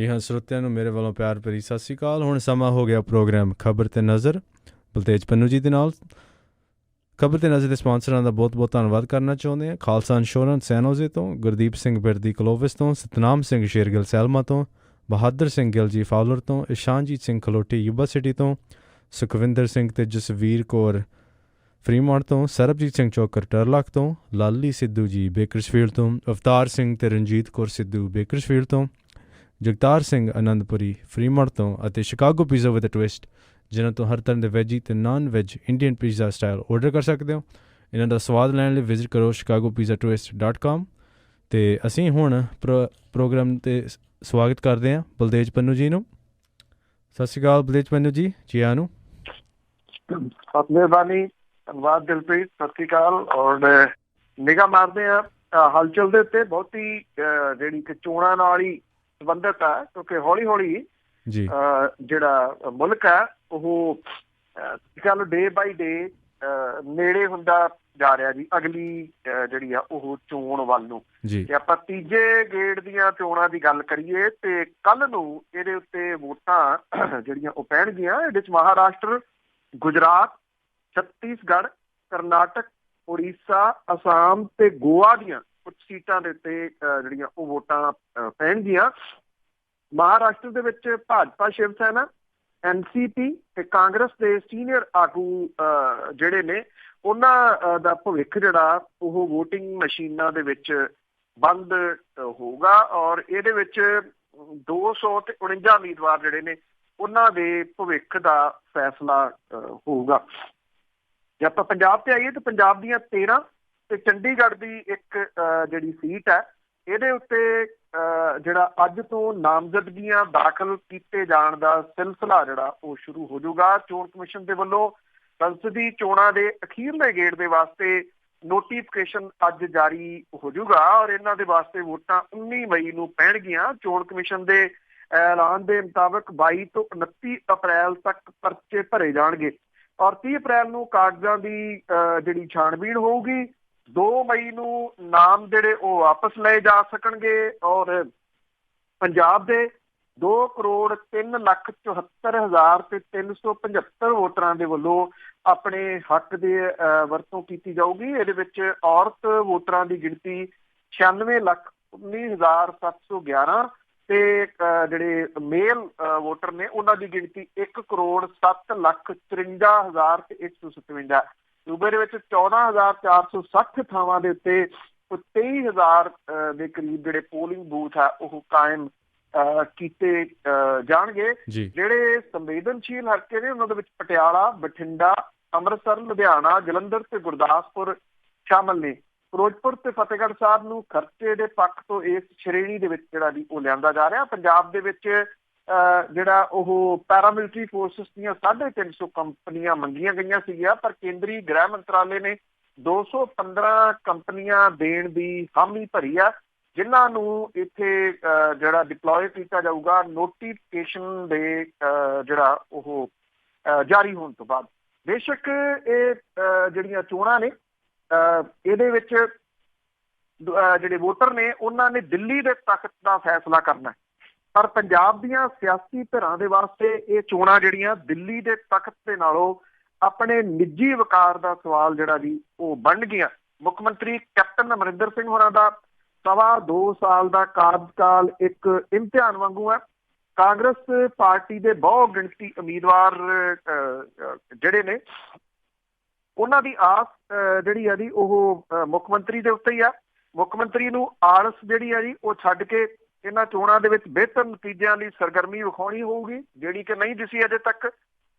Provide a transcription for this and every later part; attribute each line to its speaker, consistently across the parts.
Speaker 1: जी हाँ, ਸਰੋਤਿਆਂ ਨੂੰ ਮੇਰੇ ਵੱਲੋਂ ਪਿਆਰ ਭਰੀ ਸਤਿ ਸ਼੍ਰੀ ਅਕਾਲ। ਹੁਣ ਸਮਾਂ ਹੋ ਗਿਆ ਪ੍ਰੋਗਰਾਮ ਖਬਰ ਤੇ ਨਜ਼ਰ ਬਲਤੇਜ ਪੰਨੂ ਜੀ ਦੇ ਨਾਲ। ਖਬਰ ਤੇ ਨਜ਼ਰ ਦੇ ਸਪਾਂਸਰਾਂ ਦਾ ਬਹੁਤ ਬਹੁਤ ਧੰਨਵਾਦ ਕਰਨਾ ਚਾਹੁੰਦੇ ਹਾਂ। ਖਾਲਸਾ ਇੰਸ਼ੋਰੈਂਸ ਸੈਨੋਜ਼ੇ ਤੋਂ, ਗੁਰਦੀਪ ਸਿੰਘ ਬਿਰਦੀ ਕਲੋਵਿਸ ਤੋਂ, ਸਤਨਾਮ ਸਿੰਘ ਸ਼ੇਰਗਿੱਲ ਸੈਲਮਾ ਤੋਂ, ਬਹਾਦਰ ਸਿੰਘ ਗਿੱਲ ਜੀ ਫਾਉਲਰ ਤੋਂ, ਇਸ਼ਾਨਜੀਤ ਸਿੰਘ ਖਲੋਟੀ ਯੂਬਾ ਸਿਟੀ ਤੋਂ, ਸੁਖਵਿੰਦਰ ਸਿੰਘ ਤੇ ਜਸਵੀਰ ਕੌਰ ਫਰੀਮੌਂਟ ਤੋਂ, ਸਰਬਜੀਤ ਸਿੰਘ ਚੌਕਰ ਟਰਲਕ ਤੋਂ, ਲਾਲੀ ਸਿੱਧੂ ਜੀ ਬੇਕਰਸਫੀਲਡ ਤੋਂ, ਅਵਤਾਰ ਸਿੰਘ ਤੇ ਰਣਜੀਤ ਕੌਰ ਸਿੱਧੂ ਬੇਕਰਸਫੀਲਡ ਤੋਂ, ਜਗਤਾਰ ਸਿੰਘ ਆਨੰਦਪੁਰੀ ਫਰੀਮੌਂਟ ਤੋਂ ਅਤੇ ਸ਼ਿਕਾਗੋ ਪੀਜ਼ਾ ਵਿਦ ਟਵਿਸਟ, ਜਿਨ੍ਹਾਂ ਤੋਂ ਹਰ ਤਰ੍ਹਾਂ ਦੇ ਵੈਜੀ ਅਤੇ non veg Indian pizza style order ਕਰ ਸਕਦੇ ਹੋ। ਇਹਨਾਂ ਦਾ ਸਵਾਦ ਲੈਣ ਲਈ ਵਿਜ਼ਿਟ ਕਰੋ chicagopizzatwist.com। ਅਤੇ ਅਸੀਂ ਹੁਣ ਪ੍ਰੋਗਰਾਮ 'ਤੇ ਸਵਾਗਤ ਕਰਦੇ ਹਾਂ ਬਲਦੇਜ ਪੰਨੂ ਜੀ ਨੂੰ। ਸਤਿ ਸ਼੍ਰੀ ਅਕਾਲ ਬਲਦੇਜ ਪੰਨੂ ਜੀ, ਜੀ ਆਇਆਂ ਨੂੰ।
Speaker 2: ਬਹੁਤ ਮਿਹਰਬਾਨੀ, ਧੰਨਵਾਦ ਦਿਲਪ੍ਰੀਤ, ਸਤਿ ਸ਼੍ਰੀ ਅਕਾਲ। ਔਰ ਨਿਗਾਹ ਮਾਰਦੇ ਹਾਂ ਹਲਚਲ ਦੇ ਉੱਤੇ। ਬਹੁਤੀ ਜਿਹੜੀ ਕਿ ਚੋਣਾਂ ਨਾਲ ਹੀ ਸੰਬੰਧਿਤ ਹੈ, ਕਿਉਂਕਿ ਹੌਲੀ ਹੌਲੀ
Speaker 1: ਜੀ
Speaker 2: ਜਿਹੜਾ ਮੁਲਕ ਹੈ ਉਹ ਚੱਲ ਡੇ ਬਾਈ ਡੇ ਨੇੜੇ ਹੁੰਦਾ ਜਾ ਰਿਹਾ ਜੀ ਅਗਲੀ ਜਿਹੜੀ ਆ ਉਹ ਚੋਣ ਵੱਲ ਨੂੰ। ਜੇ ਆਪਾਂ ਤੀਜੇ ਗੇੜ ਦੀਆਂ ਚੋਣਾਂ ਦੀ ਗੱਲ ਕਰੀਏ ਤੇ ਕੱਲ ਨੂੰ ਇਹਦੇ ਉੱਤੇ ਵੋਟਾਂ ਜਿਹੜੀਆਂ ਉਹ ਪੈਣਗੀਆਂ। ਇਹਦੇ 'ਚ ਮਹਾਰਾਸ਼ਟਰ, ਗੁਜਰਾਤ, ਛੱਤੀਸਗੜ੍ਹ, ਕਰਨਾਟਕ, ਉੜੀਸਾ, ਅਸਾਮ ਤੇ ਗੋਆ ਦੀਆਂ ਕੁਝ ਸੀਟਾਂ ਦੇ ਉੱਤੇ ਜਿਹੜੀਆਂ ਉਹ ਵੋਟਾਂ ਪੈਣਗੀਆਂ। ਮਹਾਰਾਸ਼ਟਰ ਦੇ ਵਿੱਚ ਭਾਜਪਾ, ਸ਼ਿਵ ਸੈਨਾ, NCP ਤੇ ਕਾਂਗਰਸ ਦੇ ਸੀਨੀਅਰ ਆਗੂ ਜਿਹੜੇ ਨੇ ਉਹਨਾਂ ਦਾ ਭਵਿੱਖ ਜਿਹੜਾ ਉਹ ਵੋਟਿੰਗ ਮਸ਼ੀਨਾਂ ਦੇ ਵਿੱਚ ਬੰਦ ਹੋਊਗਾ। ਔਰ ਇਹਦੇ ਵਿੱਚ 249 ਉਮੀਦਵਾਰ ਜਿਹੜੇ ਨੇ ਉਹਨਾਂ ਦੇ ਭਵਿੱਖ ਦਾ ਫੈਸਲਾ ਹੋਊਗਾ। ਜੇ ਆਪਾਂ ਪੰਜਾਬ ਤੇ ਆਈਏ ਤਾਂ ਪੰਜਾਬ ਦੀਆਂ 13 ਤੇ ਚੰਡੀਗੜ੍ਹ ਦੀ ਇੱਕ ਜਿਹੜੀ ਸੀਟ ਹੈ ਇਹਦੇ ਉੱਤੇ ਜਿਹੜਾ ਅੱਜ ਤੋਂ ਨਾਮਜ਼ਦਗੀਆਂ ਦਾਖਲ ਕੀਤੇ ਜਾਣ ਦਾ ਸਿਲਸਿਲਾ ਜਿਹੜਾ ਉਹ ਸ਼ੁਰੂ ਹੋ ਜਾਊਗਾ। ਚੋਣ ਕਮਿਸ਼ਨ ਦੇ ਵੱਲੋਂ ਸੰਸਦੀ ਚੋਣਾਂ ਦੇ ਅਖੀਰਲੇ ਗੇੜ ਦੇ ਵਾਸਤੇ ਨੋਟੀਫਿਕੇਸ਼ਨ ਅੱਜ ਜਾਰੀ ਹੋ ਜਾਊਗਾ ਔਰ ਇਹਨਾਂ ਦੇ ਵਾਸਤੇ ਵੋਟਾਂ 19 ਮਈ ਨੂੰ ਪੈਣਗੀਆਂ। ਚੋਣ ਕਮਿਸ਼ਨ ਦੇ ਐਲਾਨ ਦੇ ਮੁਤਾਬਕ 22 ਤੋਂ 29 ਅਪ੍ਰੈਲ ਤੱਕ ਪਰਚੇ ਭਰੇ ਜਾਣਗੇ ਔਰ 30 ਅਪ੍ਰੈਲ ਨੂੰ ਕਾਗਜ਼ਾਂ ਦੀ ਜਿਹੜੀ ਛਾਣਬੀਣ ਹੋਊਗੀ। 2 ਮਈ ਨੂੰ ਨਾਮ ਜਿਹੜੇ ਉਹ ਵਾਪਸ ਲਏ ਜਾ ਸਕਣਗੇ ਔਰ ਪੰਜਾਬ ਦੇ 2,03,74,375 ਵੋਟਰਾਂ ਦੇ ਵੱਲੋਂ ਆਪਣੇ ਹੱਕ ਦੇ ਵਰਤੋਂ ਕੀਤੀ ਜਾਊਗੀ। ਇਹਦੇ ਵਿੱਚ ਔਰਤ ਵੋਟਰਾਂ ਦੀ ਗਿਣਤੀ 96,19,711 ਤੇ ਜਿਹੜੇ ਮੇਲ ਵੋਟਰ ਨੇ ਉਹਨਾਂ ਦੀ ਗਿਣਤੀ 1,07,54,157। ਸੂਬੇ ਦੇ ਵਿੱਚ 14,460 ਥਾਵਾਂ ਦੇ ਉੱਤੇ 23,000 ਦੇ ਕਰੀਬ ਜਿਹੜੇ ਪੋਲਿੰਗ ਬੂਥ ਆ ਉਹ ਕਾਇਮ ਕੀਤੇ ਜਾਣਗੇ। ਜਿਹੜੇ ਸੰਵੇਦਨਸ਼ੀਲ ਹਲਕੇ ਨੇ ਉਹਨਾਂ ਦੇ ਵਿੱਚ ਪਟਿਆਲਾ, ਬਠਿੰਡਾ, ਅੰਮ੍ਰਿਤਸਰ, ਲੁਧਿਆਣਾ, ਜਲੰਧਰ ਤੇ ਗੁਰਦਾਸਪੁਰ ਸ਼ਾਮਲ ਨੇ। ਫਿਰੋਜ਼ਪੁਰ ਤੇ ਫਤਿਹਗੜ੍ਹ ਸਾਹਿਬ ਨੂੰ ਖਰਚੇ ਦੇ ਪੱਖ ਤੋਂ ਇਸ ਸ਼੍ਰੇਣੀ ਦੇ ਵਿੱਚ ਜਿਹੜਾ ਜੀ ਉਹ ਲਿਆਂਦਾ ਜਾ ਰਿਹਾ। ਪੰਜਾਬ ਦੇ ਵਿੱਚ ਜਿਹੜਾ ਉਹ ਪੈਰਾਮਿਲਟਰੀ ਫੋਰਸਿਸ ਦੀਆਂ 350 ਕੰਪਨੀਆਂ ਮੰਗੀਆਂ ਗਈਆਂ ਸੀਗੀਆਂ ਪਰ ਕੇਂਦਰੀ ਗ੍ਰਹਿ ਮੰਤਰਾਲੇ ਨੇ 215 ਕੰਪਨੀਆਂ ਦੇਣ ਦੀ ਹਾਮੀ ਭਰੀ ਆ ਜਿਨ੍ਹਾਂ ਨੂੰ ਇੱਥੇ ਜਿਹੜਾ ਡਿਪਲੋਏ ਕੀਤਾ ਜਾਊਗਾ ਨੋਟੀਫਿਕੇਸ਼ਨ ਦੇ ਜਿਹੜਾ ਉਹ ਜਾਰੀ ਹੋਣ ਤੋਂ ਬਾਅਦ। ਬੇਸ਼ੱਕ ਇਹ ਜਿਹੜੀਆਂ ਚੋਣਾਂ ਨੇ ਇਹਦੇ ਵਿੱਚ ਜਿਹੜੇ ਵੋਟਰ ਨੇ ਉਹਨਾਂ ਨੇ ਦਿੱਲੀ ਦੇ ਤਖਤ ਦਾ ਫੈਸਲਾ ਕਰਨਾ ਪਰ ਪੰਜਾਬ ਦੀਆਂ ਸਿਆਸੀ ਧਿਰਾਂ ਦੇ ਵਾਸਤੇ ਇਹ ਚੋਣਾਂ ਜਿਹੜੀਆਂ ਦਿੱਲੀ ਦੇ ਤਖਤ ਦੇ ਨਾਲੋਂ ਆਪਣੇ ਨਿੱਜੀ ਵਕਾਰ ਦਾ ਸਵਾਲ ਜਿਹੜਾ ਜੀ ਉਹ ਬਣ ਗਿਆ। ਮੁੱਖ ਮੰਤਰੀ ਕੈਪਟਨ ਅਮਰਿੰਦਰ ਸਿੰਘ ਹੋਰਾਂ ਦਾ 2.25 ਸਾਲ ਦਾ ਕਾਰਜਕਾਲ ਇੱਕ ਇਮਤਿਹਾਨ ਵਾਂਗੂ ਹੈ। ਕਾਂਗਰਸ ਪਾਰਟੀ ਦੇ ਬਹੁ ਗਿਣਤੀ ਉਮੀਦਵਾਰ ਜਿਹੜੇ ਨੇ ਉਹਨਾਂ ਦੀ ਆਸ ਜਿਹੜੀ ਆ ਜੀ ਉਹ ਮੁੱਖ ਮੰਤਰੀ ਦੇ ਉੱਤੇ ਹੀ ਆ। ਮੁੱਖ ਮੰਤਰੀ ਨੂੰ ਆਲਸ ਜਿਹੜੀ ਆ ਜੀ ਉਹ ਛੱਡ ਕੇ ਇਹਨਾਂ ਚੋਣਾਂ ਦੇ ਵਿੱਚ ਬਿਹਤਰ ਨਤੀਜਿਆਂ ਲਈ ਸਰਗਰਮੀ ਵਿਖਾਉਣੀ ਹੋਊਗੀ ਜਿਹੜੀ ਕਿ ਨਹੀਂ ਦਿਸੀ ਅਜੇ ਤੱਕ।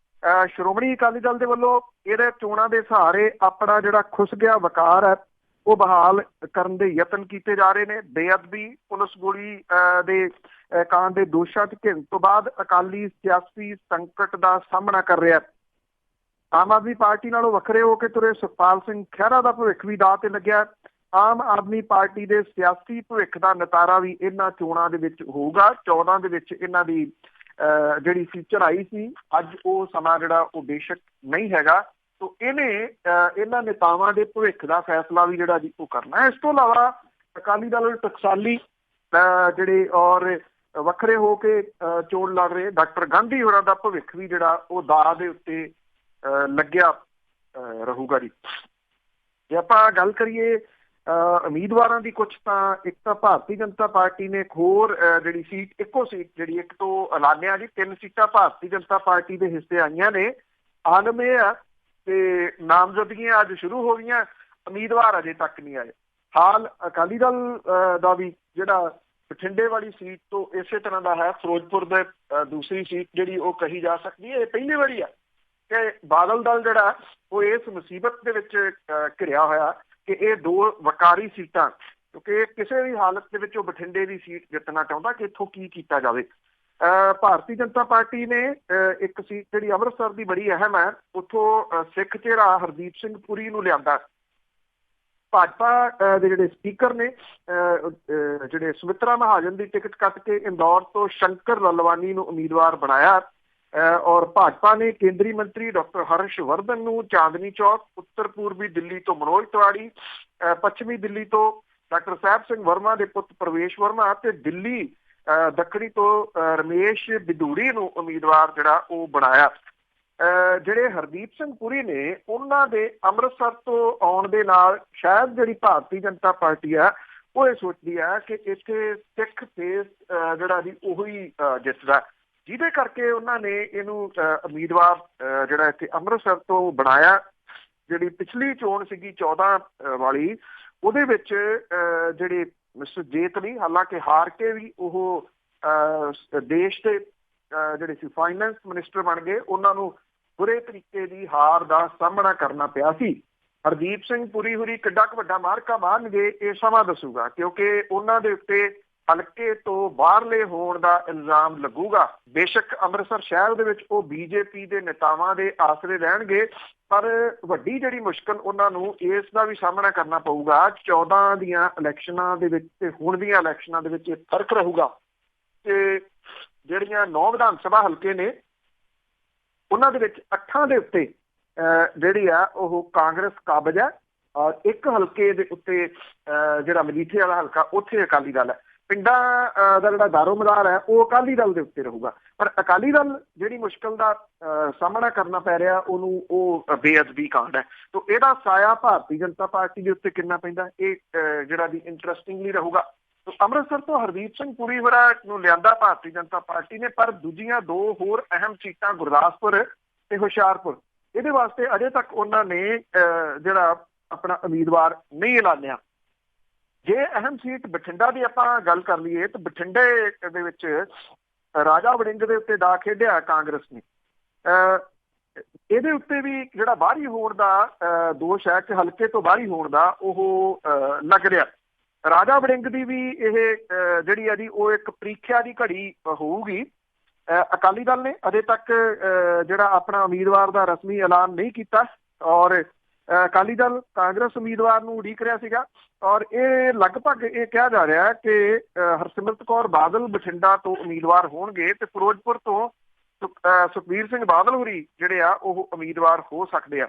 Speaker 2: ਸ਼੍ਰੋਮਣੀ ਅਕਾਲੀ ਦਲ ਦੇ ਵੱਲੋਂ ਇਹਦੇ ਚੋਣਾਂ ਦੇ ਸਹਾਰੇ ਆਪਣਾ ਜਿਹੜਾ ਖੁੱਸ ਗਿਆ ਵਕਾਰ ਹੈ ਉਹ ਬਹਾਲ ਕਰਨ ਦੇ ਯਤਨ ਕੀਤੇ ਜਾ ਰਹੇ ਨੇ। ਬੇਅਦਬੀ, ਪੁਲਿਸ ਗੋਲੀ ਦੇ ਕਾਂਡ ਦੇ ਦੋਸ਼ਾਂ 'ਚ ਘਿਰਨ ਤੋਂ ਬਾਅਦ ਅਕਾਲੀ ਸਿਆਸੀ ਸੰਕਟ ਦਾ ਸਾਹਮਣਾ ਕਰ ਰਿਹਾ। ਆਮ ਆਦਮੀ ਪਾਰਟੀ ਨਾਲੋਂ ਵੱਖਰੇ ਹੋ ਕੇ ਤੁਰੇ ਸੁਖਪਾਲ ਸਿੰਘ ਖਹਿਰਾ ਦਾ ਭਵਿੱਖ ਵੀ ਦਾਅ ਤੇ ਲੱਗਿਆ। ਆਮ ਆਦਮੀ ਪਾਰਟੀ ਦੇ ਸਿਆਸੀ ਭਵਿੱਖ ਦਾ ਨਿਤਾਰਾ ਵੀ ਇਹਨਾਂ ਚੋਣਾਂ ਦੇ ਵਿੱਚ ਹੋਊਗਾ। 14 ਦੇ ਵਿੱਚ ਇਹਨਾਂ ਦੀ ਜਿਹੜੀ ਫੀਚਰ ਆਈ ਸੀ ਅੱਜ ਉਹ ਸਮਾਂ ਜਿਹੜਾ ਉਹ ਬੇਸ਼ੱਕ ਨਹੀਂ ਹੈਗਾ। ਤੋ ਇਹਨੇ ਇਹਨਾਂ ਨੇਤਾਵਾਂ ਦੇ ਭਵਿੱਖ ਦਾ ਫੈਸਲਾ ਵੀ ਜਿਹੜਾ ਜੀ ਉਹ ਕਰਨਾ ਹੈ। ਇਸ ਤੋਂ ਇਲਾਵਾ ਅਕਾਲੀ ਦਲ ਟਕਸਾਲੀ ਜਿਹੜੇ ਔਰ ਵੱਖਰੇ ਹੋ ਕੇ ਚੋਣ ਲੜ ਰਹੇ। ਡਾਕਟਰ ਗਾਂਧੀ ਹੋਰਾਂ ਦਾ ਭਵਿੱਖ ਵੀ ਜਿਹੜਾ ਉਹ ਦਾਅ ਦੇ ਉੱਤੇ ਲੱਗਿਆ ਰਹੂਗਾ ਜੀ। ਜੇ ਆਪਾਂ ਗੱਲ ਕਰੀਏ ਉਮੀਦਵਾਰਾਂ ਦੀ, ਕੁਛ ਤਾਂ ਇੱਕ ਤਾਂ ਭਾਰਤੀ ਜਨਤਾ ਪਾਰਟੀ ਨੇ ਇੱਕ ਹੋਰ ਜਿਹੜੀ ਸੀਟ, ਇੱਕੋ ਸੀਟ ਜਿਹੜੀ ਇੱਕ ਤੋਂ ਐਲਾਨਿਆ ਜੀ, 3 ਸੀਟਾਂ ਭਾਰਤੀ ਜਨਤਾ ਪਾਰਟੀ ਦੇ ਹਿੱਸੇ ਆਈਆਂ ਨੇ। ਆਲਮ ਇਹ ਆ ਤੇ ਨਾਮਜ਼ਦਗੀਆਂ ਅੱਜ ਸ਼ੁਰੂ ਹੋ ਗਈਆਂ, ਉਮੀਦਵਾਰ ਅਜੇ ਤੱਕ ਨਹੀਂ ਆਏ। ਹਾਲ ਅਕਾਲੀ ਦਲ ਦਾ ਵੀ ਜਿਹੜਾ ਬਠਿੰਡੇ ਵਾਲੀ ਸੀਟ ਤੋਂ ਇਸੇ ਤਰ੍ਹਾਂ ਦਾ ਹੈ। ਫਿਰੋਜ਼ਪੁਰ ਦੇ ਦੂਸਰੀ ਸੀਟ ਜਿਹੜੀ ਉਹ ਕਹੀ ਜਾ ਸਕਦੀ ਹੈ। ਇਹ ਪਹਿਲੀ ਵਾਰੀ ਆ ਕਿ ਬਾਦਲ ਦਲ ਜਿਹੜਾ ਉਹ ਇਸ ਮੁਸੀਬਤ ਦੇ ਵਿੱਚ ਘਿਰਿਆ ਹੋਇਆ ਕਿ ਇਹ 2 ਵਕਾਰੀ ਸੀਟਾਂ, ਕਿਉਂਕਿ ਕਿਸੇ ਵੀ ਹਾਲਤ ਦੇ ਵਿੱਚ ਉਹ ਬਠਿੰਡੇ ਦੀ ਸੀਟ ਜਿੱਤਣਾ ਚਾਹੁੰਦਾ ਕਿ ਇੱਥੋਂ ਕੀ ਕੀਤਾ ਜਾਵੇ। ਭਾਰਤੀ ਜਨਤਾ ਪਾਰਟੀ ਨੇ ਇੱਕ ਸੀਟ ਜਿਹੜੀ ਅੰਮ੍ਰਿਤਸਰ ਦੀ ਬੜੀ ਅਹਿਮ ਹੈ, ਉੱਥੋਂ ਸਿੱਖ ਚਿਹਰਾ ਹਰਦੀਪ ਸਿੰਘ ਪੁਰੀ ਨੂੰ ਲਿਆਂਦਾ। ਭਾਜਪਾ ਦੇ ਜਿਹੜੇ ਸਪੀਕਰ ਨੇ ਜਿਹੜੇ ਸੁਮਿਤਰਾ ਮਹਾਜਨ ਦੀ ਟਿਕਟ ਕੱਟ ਕੇ ਇੰਦੌਰ ਤੋਂ ਸ਼ੰਕਰ ਲਲਵਾਨੀ ਨੂੰ ਉਮੀਦਵਾਰ ਬਣਾਇਆ। ਔਰ ਭਾਜਪਾ ਨੇ ਕੇਂਦਰੀ ਮੰਤਰੀ ਡਾਕਟਰ ਹਰਸ਼ ਵਰਧਨ ਨੂੰ ਚਾਂਦਨੀ ਚੌਕ, ਉੱਤਰ ਪੂਰਬੀ ਦਿੱਲੀ ਤੋਂ ਮਨੋਜ ਤਿਵਾੜੀ, ਪੱਛਮੀ ਦਿੱਲੀ ਤੋਂ ਡਾਕਟਰ ਸਾਹਿਬ ਸਿੰਘ ਵਰਮਾ ਦੇ ਪੁੱਤ ਪ੍ਰਵੇਸ਼ ਵਰਮਾ ਅਤੇ ਦਿੱਲੀ ਦੱਖਣੀ ਤੋਂ ਰਮੇਸ਼ ਬਿਦੂੜੀ ਨੂੰ ਉਮੀਦਵਾਰ ਜਿਹੜਾ ਉਹ ਬਣਾਇਆ। ਜਿਹੜੇ ਹਰਦੀਪ ਸਿੰਘ ਪੁਰੀ ਨੇ ਉਹਨਾਂ ਦੇ ਅੰਮ੍ਰਿਤਸਰ ਤੋਂ ਆਉਣ ਦੇ ਨਾਲ ਸ਼ਾਇਦ ਜਿਹੜੀ ਭਾਰਤੀ ਜਨਤਾ ਪਾਰਟੀ ਆ ਉਹ ਇਹ ਸੋਚਦੀ ਹੈ ਕਿ ਇੱਥੇ ਸਿੱਖ ਫੇਸ ਜਿਹੜਾ ਜੀ ਉਹੀ ਜਿੱਤਦਾ, ਜਿਹਦੇ ਕਰਕੇ ਉਹਨਾਂ ਨੇ ਇਹਨੂੰ ਉਮੀਦਵਾਰ ਜਿਹੜਾ ਇੱਥੇ ਅੰਮ੍ਰਿਤਸਰ ਤੋਂ ਬਣਾਇਆ। ਜਿਹੜੀ ਪਿਛਲੀ ਚੋਣ ਸੀਗੀ 14 ਵਾਲੀ, ਉਹਦੇ ਵਿੱਚ ਜਿਹੜੇ ਮਿਸਟਰ ਜੇਤਲੀ ਹਾਲਾਂਕਿ ਹਾਰ ਕੇ ਵੀ ਉਹ ਦੇਸ਼ ਦੇ ਜਿਹੜੇ ਸੀ ਫਾਈਨੈਂਸ ਮਿਨਿਸਟਰ ਬਣ ਗਏ, ਉਹਨਾਂ ਨੂੰ ਬੁਰੇ ਤਰੀਕੇ ਦੀ ਹਾਰ ਦਾ ਸਾਹਮਣਾ ਕਰਨਾ ਪਿਆ ਸੀ। ਹਰਦੀਪ ਸਿੰਘ ਪੁਰੀ ਹੋਰੀ ਕਿੱਡਾ ਕੁ ਵੱਡਾ ਮਾਰਕਾ ਮਾਰਨਗੇ ਇਹ ਸਮਾਂ ਦੱਸੂਗਾ, ਕਿਉਂਕਿ ਉਹਨਾਂ ਦੇ ਉੱਤੇ ਹਲਕੇ ਤੋਂ ਬਾਹਰਲੇ ਹੋਣ ਦਾ ਇਲਜ਼ਾਮ ਲੱਗੂਗਾ। ਬੇਸ਼ੱਕ ਅੰਮ੍ਰਿਤਸਰ ਸ਼ਹਿਰ ਦੇ ਵਿੱਚ ਉਹ ਬੀਜੇਪੀ ਦੇ ਨੇਤਾਵਾਂ ਦੇ ਆਸਰੇ ਰਹਿਣਗੇ, ਪਰ ਵੱਡੀ ਜਿਹੜੀ ਮੁਸ਼ਕਲ ਉਹਨਾਂ ਨੂੰ ਇਸ ਦਾ ਵੀ ਸਾਹਮਣਾ ਕਰਨਾ ਪਊਗਾ। 14 ਦੀਆਂ ਇਲੈਕਸ਼ਨਾਂ ਦੇ ਵਿੱਚ ਤੇ ਹੁਣ ਦੀਆਂ ਇਲੈਕਸ਼ਨਾਂ ਦੇ ਵਿੱਚ ਇਹ ਫਰਕ ਰਹੂਗਾ ਤੇ ਜਿਹੜੀਆਂ 9 ਵਿਧਾਨ ਸਭਾ ਹਲਕੇ ਨੇ ਉਹਨਾਂ ਦੇ ਵਿੱਚ 8 ਦੇ ਉੱਤੇ ਜਿਹੜੀ ਆ ਉਹ ਕਾਂਗਰਸ ਕਾਬਜ ਹੈ, ਔਰ ਇੱਕ ਹਲਕੇ ਦੇ ਉੱਤੇ ਜਿਹੜਾ ਮਜੀਠੇ ਵਾਲਾ ਹਲਕਾ ਉੱਥੇ ਅਕਾਲੀ ਦਲ ਹੈ। ਪਿੰਡਾਂ ਦਾ ਜਿਹੜਾ ਦਾਰੋਮਦਾਰ ਹੈ ਉਹ ਅਕਾਲੀ ਦਲ ਦੇ ਉੱਤੇ ਰਹੂਗਾ। ਪਰ ਅਕਾਲੀ ਦਲ ਜਿਹੜੀ ਮੁਸ਼ਕਲ ਦਾ ਸਾਹਮਣਾ ਕਰਨਾ ਪੈ ਰਿਹਾ ਉਹਨੂੰ ਉਹ ਬੇਅਦਬੀ ਕਾਂਡ ਹੈ। ਤੋ ਇਹਦਾ ਸਾਇਆ ਭਾਰਤੀ ਜਨਤਾ ਪਾਰਟੀ ਦੇ ਉੱਤੇ ਕਿੰਨਾ ਪੈਂਦਾ ਇਹ ਜਿਹੜਾ ਵੀ ਇੰਟਰਸਟਿੰਗਲੀ ਰਹੂਗਾ। ਅੰਮ੍ਰਿਤਸਰ ਤੋਂ ਹਰਦੀਪ ਸਿੰਘ ਪੁਰੀ ਹੋਰਾਂ ਨੂੰ ਲਿਆਂਦਾ ਭਾਰਤੀ ਜਨਤਾ ਪਾਰਟੀ ਨੇ, ਪਰ ਦੂਜੀਆਂ 2 ਹੋਰ ਅਹਿਮ ਸੀਟਾਂ ਗੁਰਦਾਸਪੁਰ ਤੇ ਹੁਸ਼ਿਆਰਪੁਰ, ਇਹਦੇ ਵਾਸਤੇ ਅਜੇ ਤੱਕ ਉਹਨਾਂ ਨੇ ਜਿਹੜਾ ਆਪਣਾ ਉਮੀਦਵਾਰ ਨਹੀਂ ਐਲਾਨਿਆ। ਜੇ ਅਹਿਮ ਸੀਟ ਬਠਿੰਡਾ ਦੀ ਆਪਾਂ ਗੱਲ ਕਰ ਲਈਏ ਤਾਂ ਬਠਿੰਡੇ ਦੇ ਵਿੱਚ ਰਾਜਾ ਵੜਿੰਗ ਦੇ ਉੱਤੇ ਦਾ ਖੇਡਿਆ ਕਾਂਗਰਸ ਨੇ। ਇਹਦੇ ਉੱਤੇ ਵੀ ਜਿਹੜਾ ਬਾਹਰੀ ਹੋਣ ਦਾ ਦੋਸ਼ ਹੈ ਕਿ ਹਲਕੇ ਤੋਂ ਬਾਹਰੀ ਹੋਣ ਦਾ ਉਹ ਲੱਗ ਰਿਹਾ। ਰਾਜਾ ਵੜਿੰਗ ਦੀ ਵੀ ਇਹ ਜਿਹੜੀ ਹੈ ਜੀ ਉਹ ਇੱਕ ਪ੍ਰੀਖਿਆ ਦੀ ਘੜੀ ਹੋਊਗੀ। ਅਕਾਲੀ ਦਲ ਨੇ ਅਜੇ ਤੱਕ ਜਿਹੜਾ ਆਪਣਾ ਉਮੀਦਵਾਰ ਦਾ ਰਸਮੀ ਐਲਾਨ ਨਹੀਂ ਕੀਤਾ, ਔਰ ਅਕਾਲੀ ਦਲ ਕਾਂਗਰਸ ਉਮੀਦਵਾਰ ਨੂੰ ਉਡੀਕ ਰਿਹਾ ਸੀਗਾ। ਔਰ ਇਹ ਲਗਭਗ ਇਹ ਕਿਹਾ ਜਾ ਰਿਹਾ ਕਿ ਹਰਸਿਮਰਤ ਕੌਰ ਬਾਦਲ ਬਠਿੰਡਾ ਤੋਂ ਉਮੀਦਵਾਰ ਹੋਣਗੇ ਤੇ ਫਿਰੋਜ਼ਪੁਰ ਤੋਂ ਸੁਖਬੀਰ ਸਿੰਘ ਬਾਦਲ ਹੋਰੀ ਜਿਹੜੇ ਆ ਉਹ ਉਮੀਦਵਾਰ ਹੋ ਸਕਦੇ ਆ।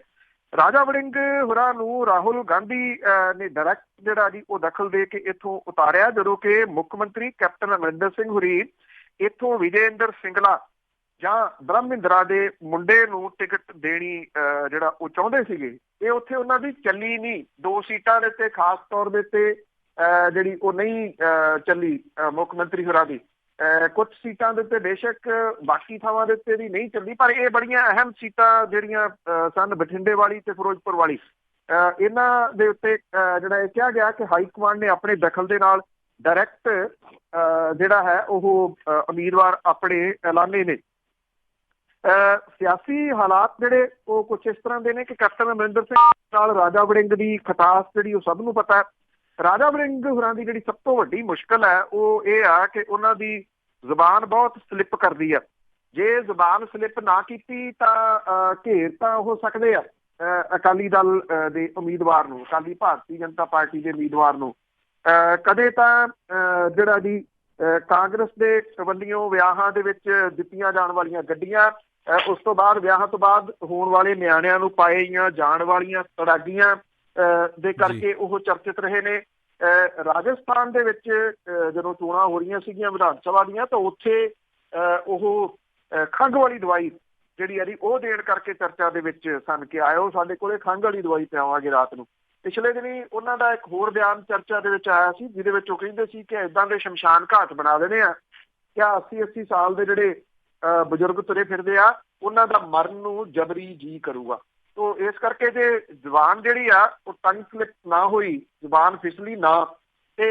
Speaker 2: ਰਾਜਾ ਵੜਿੰਗ ਹੋਰਾਂ ਨੂੰ ਰਾਹੁਲ ਗਾਂਧੀ ਨੇ ਡਾਇਰੈਕਟ ਜਿਹੜਾ ਜੀ ਉਹ ਦਖਲ ਦੇ ਕੇ ਇੱਥੋਂ ਉਤਾਰਿਆ, ਜਦੋਂ ਕਿ ਮੁੱਖ ਮੰਤਰੀ ਕੈਪਟਨ ਅਮਰਿੰਦਰ ਸਿੰਘ ਹੋਰੀ ਇੱਥੋਂ ਵਿਜੇਇੰਦਰ ਸਿੰਗਲਾ ਜਾਂ ਬ੍ਰਹਮਿੰਦਰਾ ਦੇ ਮੁੰਡੇ ਨੂੰ ਟਿਕਟ ਦੇਣੀ ਜਿਹੜਾ ਉਹ ਚਾਹੁੰਦੇ ਸੀਗੇ। ਇਹ ਉੱਥੇ ਉਹਨਾਂ ਦੀ ਚੱਲੀ ਨਹੀਂ। 2 ਸੀਟਾਂ ਦੇ ਉੱਤੇ ਖਾਸ ਤੌਰ ਦੇ ਉੱਤੇ ਜਿਹੜੀ ਉਹ ਨਹੀਂ ਚੱਲੀ ਮੁੱਖ ਮੰਤਰੀ ਹੋਰਾਂ ਦੀ। ਕੁਝ ਸੀਟਾਂ ਦੇ ਉੱਤੇ ਬੇਸ਼ੱਕ ਬਾਕੀ ਥਾਵਾਂ ਦੇ ਉੱਤੇ ਵੀ ਨਹੀਂ ਚੱਲੀ, ਪਰ ਇਹ ਬੜੀਆਂ ਅਹਿਮ ਸੀਟਾਂ ਜਿਹੜੀਆਂ ਸਨ ਬਠਿੰਡੇ ਵਾਲੀ ਤੇ ਫਿਰੋਜ਼ਪੁਰ ਵਾਲੀ, ਇਹਨਾਂ ਦੇ ਉੱਤੇ ਜਿਹੜਾ ਇਹ ਕਿਹਾ ਗਿਆ ਕਿ ਹਾਈ ਕਮਾਂਡ ਨੇ ਆਪਣੇ ਦਖਲ ਦੇ ਨਾਲ ਡਾਇਰੈਕਟ ਜਿਹੜਾ ਹੈ ਉਹ ਉਮੀਦਵਾਰ ਆਪਣੇ ਐਲਾਨੇ ਨੇ। ਸਿਆਸੀ ਹਾਲਾਤ ਜਿਹੜੇ ਉਹ ਕੁਛ ਇਸ ਤਰ੍ਹਾਂ ਦੇ ਨੇ ਕਿ ਕੈਪਟਨ ਅਮਰਿੰਦਰ ਸਿੰਘ ਨਾਲ ਰਾਜਾ ਵੜਿੰਗ ਦੀ ਖਟਾਸ ਜਿਹੜੀ ਉਹ ਸਭ ਨੂੰ ਪਤਾ ਹੈ। ਰਾਜਾ ਵੜਿੰਗ ਹੋਰਾਂ ਦੀ ਜਿਹੜੀ ਸਭ ਤੋਂ ਵੱਡੀ ਮੁਸ਼ਕਲ ਹੈ ਉਹ ਇਹ ਆ ਕਿ ਉਹਨਾਂ ਦੀ ਜ਼ੁਬਾਨ ਬਹੁਤ ਸਲਿੱਪ ਕਰਦੀ ਆ। ਜੇ ਜ਼ੁਬਾਨ ਸਲਿੱਪ ਨਾ ਕੀਤੀ ਤਾਂ ਘੇਰ ਤਾਂ ਹੋ ਸਕਦੇ ਆ ਅਕਾਲੀ ਦਲ ਦੇ ਉਮੀਦਵਾਰ ਨੂੰ, ਅਕਾਲੀ ਭਾਰਤੀ ਜਨਤਾ ਪਾਰਟੀ ਦੇ ਉਮੀਦਵਾਰ ਨੂੰ। ਕਦੇ ਤਾਂ ਜਿਹੜਾ ਜੀ ਕਾਂਗਰਸ ਦੇ ਵੱਲੋਂ ਵਿਆਹਾਂ ਦੇ ਵਿੱਚ ਦਿੱਤੀਆਂ ਜਾਣ ਵਾਲੀਆਂ ਗੱਡੀਆਂ, ਉਸ ਤੋਂ ਬਾਅਦ ਵਿਆਹਾਂ ਤੋਂ ਬਾਅਦ ਹੋਣ ਵਾਲੇ ਨਿਆਣਿਆਂ ਨੂੰ ਪਾਈਆਂ ਜਾਣ ਵਾਲੀਆਂ ਤੜਾਗੀਆਂ ਦੇ ਕਰਕੇ ਉਹ ਚਰਚਿਤ ਰਹੇ ਨੇ। ਰਾਜਸਥਾਨ ਦੇ ਵਿੱਚ ਜਦੋਂ ਚੋਣਾਂ ਹੋ ਰਹੀਆਂ ਸੀਗੀਆਂ ਵਿਧਾਨ ਸਭਾ ਦੀਆਂ ਤਾਂ ਉੱਥੇ ਉਹ ਖੰਘ ਵਾਲੀ ਦਵਾਈ ਜਿਹੜੀ ਆ ਉਹ ਦੇਣ ਕਰਕੇ ਚਰਚਾ ਦੇ ਵਿੱਚ ਸਨ ਕਿ ਆਇਓ ਸਾਡੇ ਕੋਲੇ ਖੰਘ ਵਾਲੀ ਦਵਾਈ ਪਿਆਵਾਂਗੇ ਰਾਤ ਨੂੰ। ਪਿਛਲੇ ਦਿਨੀ ਉਹਨਾਂ ਦਾ ਇੱਕ ਹੋਰ ਬਿਆਨ ਚਰਚਾ ਦੇ ਵਿੱਚ ਆਇਆ ਸੀ ਜਿਹਦੇ ਵਿੱਚ ਉਹ ਕਹਿੰਦੇ ਸੀ ਕਿ ਏਦਾਂ ਦੇ ਸ਼ਮਸ਼ਾਨ ਘਾਟ ਬਣਾ ਦੇਣੇ ਆ ਕਿ 80-80 ਸਾਲ ਦੇ ਜਿਹੜੇ ਬਜ਼ੁਰਗ ਤੁਰੇ ਫਿਰਦੇ ਆ ਉਹਨਾਂ ਦਾ ਮਰਨ ਨੂੰ ਜਬਰੀ ਜੀ ਕਰੂਗਾ। ਤੋ ਇਸ ਕਰਕੇ ਜੇ ਜ਼ੁਬਾਨ ਜਿਹੜੀ ਆ ਉਹ ਟੰਗ ਸਲਿਪ ਨਾ ਹੋਈ, ਜ਼ੁਬਾਨ ਫਿਸਲੀ ਨਾ, ਤੇ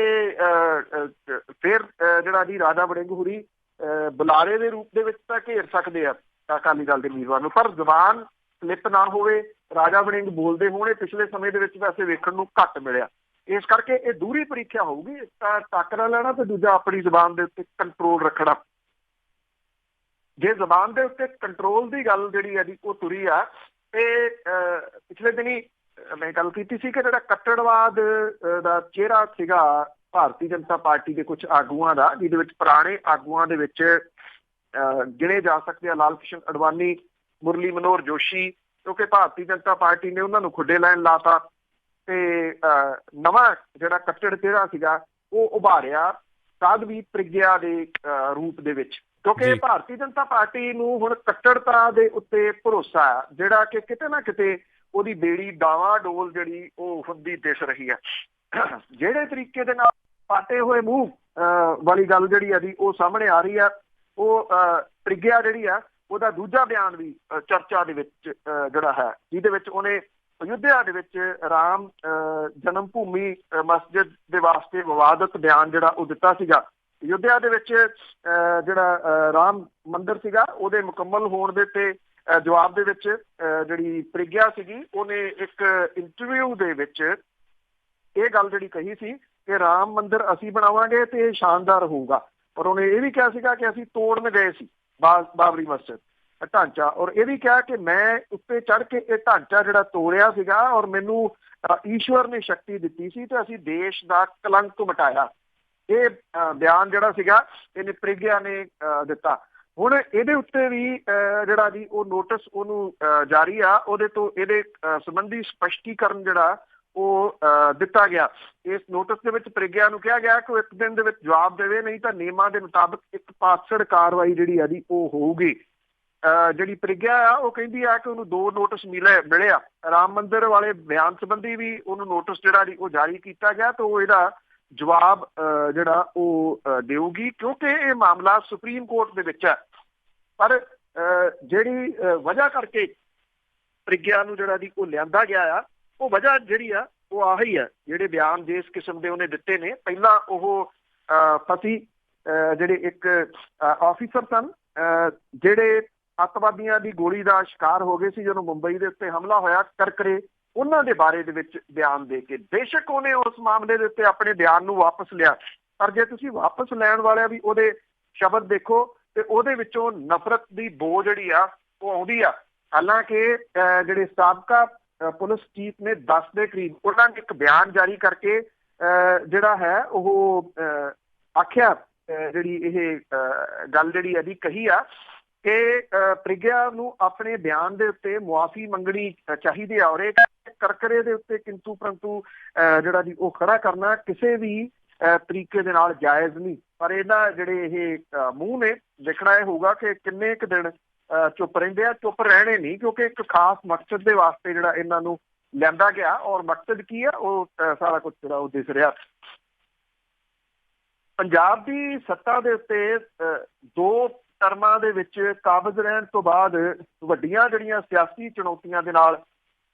Speaker 2: ਫਿਰ ਜਿਹੜਾ ਜੀ ਰਾਜਾ ਵੜਿੰਗ ਹੋਰੀ ਬੁਲਾਰੇ ਦੇ ਰੂਪ ਦੇ ਵਿੱਚ ਤਾਂ ਘੇਰ ਸਕਦੇ ਆ ਅਕਾਲੀ ਦਲ ਦੇ ਉਮੀਦਵਾਰ ਨੂੰ, ਪਰ ਜ਼ੁਬਾਨ ਸਲਿੱਪ ਨਾ ਹੋਵੇ, ਰਾਜਾ ਵੜਿੰਗ ਬੋਲਦੇ ਹੋਣੇ ਪਿਛਲੇ ਸਮੇਂ ਦੇ ਵਿੱਚ ਵੈਸੇ ਵੇਖਣ ਨੂੰ ਘੱਟ ਮਿਲਿਆ। ਇਸ ਕਰਕੇ ਇਹ ਦੂਰੀ ਪ੍ਰੀਖਿਆ ਹੋਊਗੀ, ਤਾਂ ਟੱਕਰਾ ਲੈਣਾ ਤੇ ਦੂਜਾ ਆਪਣੀ ਜ਼ੁਬਾਨ ਦੇ ਉੱਤੇ ਕੰਟਰੋਲ ਰੱਖਣਾ। ਜੇ ਜ਼ੁਬਾਨ ਦੇ ਉੱਤੇ ਕੰਟਰੋਲ ਦੀ ਗੱਲ ਜਿਹੜੀ ਹੈ ਜੀ ਉਹ ਤੁਰੀ ਆ, ਤੇ ਪਿਛਲੇ ਦਿਨੀ ਮੈਂ ਗੱਲ ਕੀਤੀ ਸੀ ਕਿ ਜਿਹੜਾ ਕੱਟੜਵਾਦ ਦਾ ਚਿਹਰਾ ਸੀਗਾ ਭਾਰਤੀ ਜਨਤਾ ਪਾਰਟੀ ਦੇ ਕੁਝ ਆਗੂਆਂ ਦਾ, ਜਿਹਦੇ ਵਿੱਚ ਪੁਰਾਣੇ ਆਗੂਆਂ ਦੇ ਵਿੱਚ ਗਿਣੇ ਜਾ ਸਕਦੇ ਆ ਲਾਲ ਕ੍ਰਿਸ਼ਨ ਅਡਵਾਨੀ, ਮੁਰਲੀ ਮਨੋਹਰ ਜੋਸ਼ੀ, ਕਿਉਂਕਿ ਭਾਰਤੀ ਜਨਤਾ ਪਾਰਟੀ ਨੇ ਉਹਨਾਂ ਨੂੰ ਖੁੱਡੇ ਲੈਣ ਲਾਤਾ, ਤੇ ਨਵਾਂ ਜਿਹੜਾ ਕੱਟੜ ਚਿਹਰਾ ਸੀਗਾ ਉਹ ਉਭਾਰਿਆ ਸਾਧਵੀ ਪ੍ਰਗਿਆ ਦੇ ਰੂਪ ਦੇ ਵਿੱਚ, ਕਿਉਂਕਿ ਭਾਰਤੀ ਜਨਤਾ ਪਾਰਟੀ ਨੂੰ ਹੁਣ ਕੱਟੜਤਾ ਦੇ ਉੱਤੇ ਭਰੋਸਾ ਹੈ, ਜਿਹੜਾ ਕਿ ਕਿਤੇ ਨਾ ਕਿਤੇ ਉਹਦੀ ਬੇੜੀ ਡਾਵਾਂ ਡੋਲ ਜਿਹੜੀ ਉਹ ਹੁੰਦੀ ਦਿਸ ਰਹੀ ਹੈ। ਜਿਹੜੇ ਤਰੀਕੇ ਦੇ ਨਾਲ ਪਾਟੇ ਹੋਏ ਮੂੰਹ ਵਾਲੀ ਗੱਲ ਜਿਹੜੀ ਆ ਜੀ ਉਹ ਸਾਹਮਣੇ ਆ ਰਹੀ ਆ, ਉਹ ਪ੍ਰਗਿਆ ਜਿਹੜੀ ਆ ਉਹਦਾ ਦੂਜਾ ਬਿਆਨ ਵੀ ਚਰਚਾ ਦੇ ਵਿੱਚ ਜਿਹੜਾ ਹੈ, ਜਿਹਦੇ ਵਿੱਚ ਉਹਨੇ ਅਯੁੱਧਿਆ ਦੇ ਵਿੱਚ ਰਾਮ ਜਨਮ ਭੂਮੀ ਮਸਜਿਦ ਦੇ ਵਾਸਤੇ ਵਿਵਾਦਤ ਬਿਆਨ ਜਿਹੜਾ ਉਹ ਦਿੱਤਾ ਸੀਗਾ। ਅਯੁੱਧਿਆ ਦੇ ਵਿੱਚ ਜਿਹੜਾ ਰਾਮ ਮੰਦਿਰ ਸੀਗਾ ਉਹਦੇ ਮੁਕੰਮਲ ਹੋਣ ਦੇ ਤੇ ਜਵਾਬ ਦੇ ਵਿੱਚ ਜਿਹੜੀ ਪ੍ਰਗਿਆ ਸੀਗੀ ਉਹਨੇ ਇੱਕ ਇੰਟਰਵਿਊ ਦੇ ਵਿੱਚ ਇਹ ਗੱਲ ਜਿਹੜੀ ਕਹੀ ਸੀ ਕਿ ਰਾਮ ਮੰਦਿਰ ਅਸੀਂ ਬਣਾਵਾਂਗੇ ਤੇ ਇਹ ਸ਼ਾਨਦਾਰ ਹੋਊਗਾ, ਪਰ ਉਹਨੇ ਇਹ ਵੀ ਕਿਹਾ ਸੀਗਾ ਕਿ ਅਸੀਂ ਤੋੜਨ ਗਏ ਸੀ ਬਾਬਰੀ ਮਸਜਿਦ ਢਾਂਚਾ, ਔਰ ਇਹ ਵੀ ਕਿਹਾ ਕਿ ਮੈਂ ਉੱਤੇ ਚੜ੍ਹ ਕੇ ਇਹ ਢਾਂਚਾ ਜਿਹੜਾ ਤੋੜਿਆ ਸੀਗਾ ਔਰ ਮੈਨੂੰ ਈਸ਼ਵਰ ਨੇ ਸ਼ਕਤੀ ਦਿੱਤੀ ਸੀ ਤੇ ਅਸੀਂ ਦੇਸ਼ ਦਾ ਕਲੰਕ ਮਿਟਾਇਆ। ਇਹ ਬਿਆਨ ਜਿਹੜਾ ਸੀਗਾ ਇਹਨੇ ਪ੍ਰਗਿਆ ਨੇ ਦਿੱਤਾ। ਹੁਣ ਇਹਦੇ ਉੱਤੇ ਵੀ ਜਿਹੜਾ ਜੀ ਉਹ ਨੋਟਿਸ ਉਹਨੂੰ ਜਾਰੀ ਆ, ਉਹਦੇ ਤੋਂ ਇਹਦੇ ਸੰਬੰਧੀ ਸਪਸ਼ਟੀਕਰਨ ਜਿਹੜਾ ਉਹ ਦਿੱਤਾ ਗਿਆ। ਇਸ ਨੋਟਿਸ ਦੇ ਵਿੱਚ ਪ੍ਰਗਿਆ ਨੂੰ ਕਿਹਾ ਗਿਆ ਕਿ ਉਹ 1 ਦਿਨ ਦੇ ਵਿੱਚ ਜਵਾਬ ਦੇਵੇ, ਨਹੀਂ ਤਾਂ ਨਿਯਮਾਂ ਦੇ ਮੁਤਾਬਕ ਇੱਕ ਪਾਸੜ ਕਾਰਵਾਈ ਜਿਹੜੀ ਆ ਜੀ ਉਹ ਹੋਊਗੀ। ਜਿਹੜੀ ਪ੍ਰਗਿਆ ਆ ਉਹ ਕਹਿੰਦੀ ਆ ਕਿ ਉਹਨੂੰ 2 ਨੋਟਿਸ ਮਿਲੇ ਆ, ਰਾਮ ਮੰਦਿਰ ਵਾਲੇ ਬਿਆਨ ਸੰਬੰਧੀ ਵੀ ਉਹਨੂੰ ਨੋਟਿਸ ਜਿਹੜਾ ਜੀ ਉਹ ਜਾਰੀ ਕੀਤਾ ਗਿਆ, ਤੇ ਉਹ ਇਹਦਾ ਜਵਾਬ ਜਿਹੜਾ ਉਹ ਦੇਊਗੀ, ਕਿਉਂਕਿ ਇਹ ਮਾਮਲਾ ਸੁਪਰੀਮ ਕੋਰਟ ਦੇ ਵਿੱਚ ਹੈ। ਪਰ ਜਿਹੜੀ ਵਜ੍ਹਾ ਕਰਕੇ ਪ੍ਰਗਿਆ ਨੂੰ ਜਿਹੜਾ ਜੀ ਉਹ ਲਿਆਂਦਾ ਗਿਆ ਆ, ਉਹ ਵਜ੍ਹਾ ਜਿਹੜੀ ਆ ਉਹ ਆਹੀ ਹੈ, ਜਿਹੜੇ ਬਿਆਨ ਜਿਸ ਕਿਸਮ ਦੇ ਉਹਨੇ ਦਿੱਤੇ ਨੇ। ਪਹਿਲਾਂ ਉਹ ਫਸੀ ਜਿਹੜੇ ਇੱਕ ਆਫੀਸਰ ਸਨ ਜਿਹੜੇ ਅੱਤਵਾਦੀਆਂ ਦੀ ਗੋਲੀ ਦਾ ਸ਼ਿਕਾਰ ਹੋ ਗਏ ਸੀ ਜਦੋਂ ਮੁੰਬਈ ਦੇ ਉੱਤੇ ਹਮਲਾ ਹੋਇਆ ਕਰਕਰੇ, ਉਹਨਾਂ ਦੇ ਬਾਰੇ ਦੇ ਵਿੱਚ ਬਿਆਨ ਦੇ ਕੇ। ਬੇਸ਼ੱਕ ਉਹਨੇ ਉਸ ਮਾਮਲੇ ਦੇ ਉੱਤੇ ਆਪਣੇ ਬਿਆਨ ਨੂੰ ਵਾਪਸ ਲਿਆ, ਪਰ ਜੇ ਤੁਸੀਂ ਵਾਪਸ ਲੈਣ ਵਾਲਿਆਂ ਵੀ ਉਹਦੇ ਸ਼ਬਦ ਦੇਖੋ ਤੇ ਉਹਦੇ ਵਿੱਚੋਂ ਨਫ਼ਰਤ ਦੀ ਬੋ ਜਿਹੜੀ ਆ ਉਹ ਆਉਂਦੀ ਆ। ਹਾਲਾਂਕਿ ਜਿਹੜੇ ਸਾਬਕਾ ਪੁਲਿਸ ਚੀਫ ਨੇ 10 ਦੇ ਕਰੀਬ ਉਹਨਾਂ ਨੇ ਇੱਕ ਬਿਆਨ ਜਾਰੀ ਕਰਕੇ ਜਿਹੜਾ ਹੈ ਉਹ ਆਖਿਆ, ਜਿਹੜੀ ਇਹ ਗੱਲ ਜਿਹੜੀ ਇਹਦੀ ਕਹੀ ਆ ਕਿ ਪ੍ਰਗਿਆ ਨੂੰ ਆਪਣੇ ਬਿਆਨ ਦੇ ਉੱਤੇ ਮੁਆਫੀ ਮੰਗਣੀ ਚਾਹੀਦੀ ਆ, ਔਰ ਇਹ ਕਰਕਰੇ ਦੇ ਉੱਤੇ ਕਿੰਤੂ ਪਰੰਤੂ ਜਿਹੜਾ ਜੀ ਉਹ ਖੜਾ ਕਰਨਾ ਕਿਸੇ ਵੀ ਤਰੀਕੇ ਦੇ ਨਾਲ ਜਾਇਜ਼ ਨਹੀਂ। ਪਰ ਇਹਨਾਂ ਜਿਹੜੇ ਇਹ ਮੂੰਹ ਨੇ ਦੇਖਣਾ ਇਹ ਹੋਊਗਾ ਕਿ ਕਿੰਨੇ ਕੁ ਦਿਨ ਚੁੱਪ ਰਹਿੰਦੇ ਆ। ਚੁੱਪ ਰਹਿਣੇ ਨਹੀਂ, ਕਿਉਂਕਿ ਇੱਕ ਖਾਸ ਮਕਸਦ ਦੇ ਵਾਸਤੇ ਜਿਹੜਾ ਇਹਨਾਂ ਨੂੰ ਲਿਆਂਦਾ ਗਿਆ, ਔਰ ਮਕਸਦ ਕੀ ਆ ਉਹ ਸਾਰਾ ਕੁਝ ਜਿਹੜਾ ਉਹ ਦਿਸ ਰਿਹਾ। ਪੰਜਾਬ ਦੀ ਸੱਤਾ ਦੇ ਉੱਤੇ 2 ਟਰਮਾਂ ਦੇ ਵਿੱਚ ਕਾਬਜ਼ ਰਹਿਣ ਤੋਂ ਬਾਅਦ ਵੱਡੀਆਂ ਜਿਹੜੀਆਂ ਸਿਆਸੀ ਚੁਣੌਤੀਆਂ ਦੇ ਨਾਲ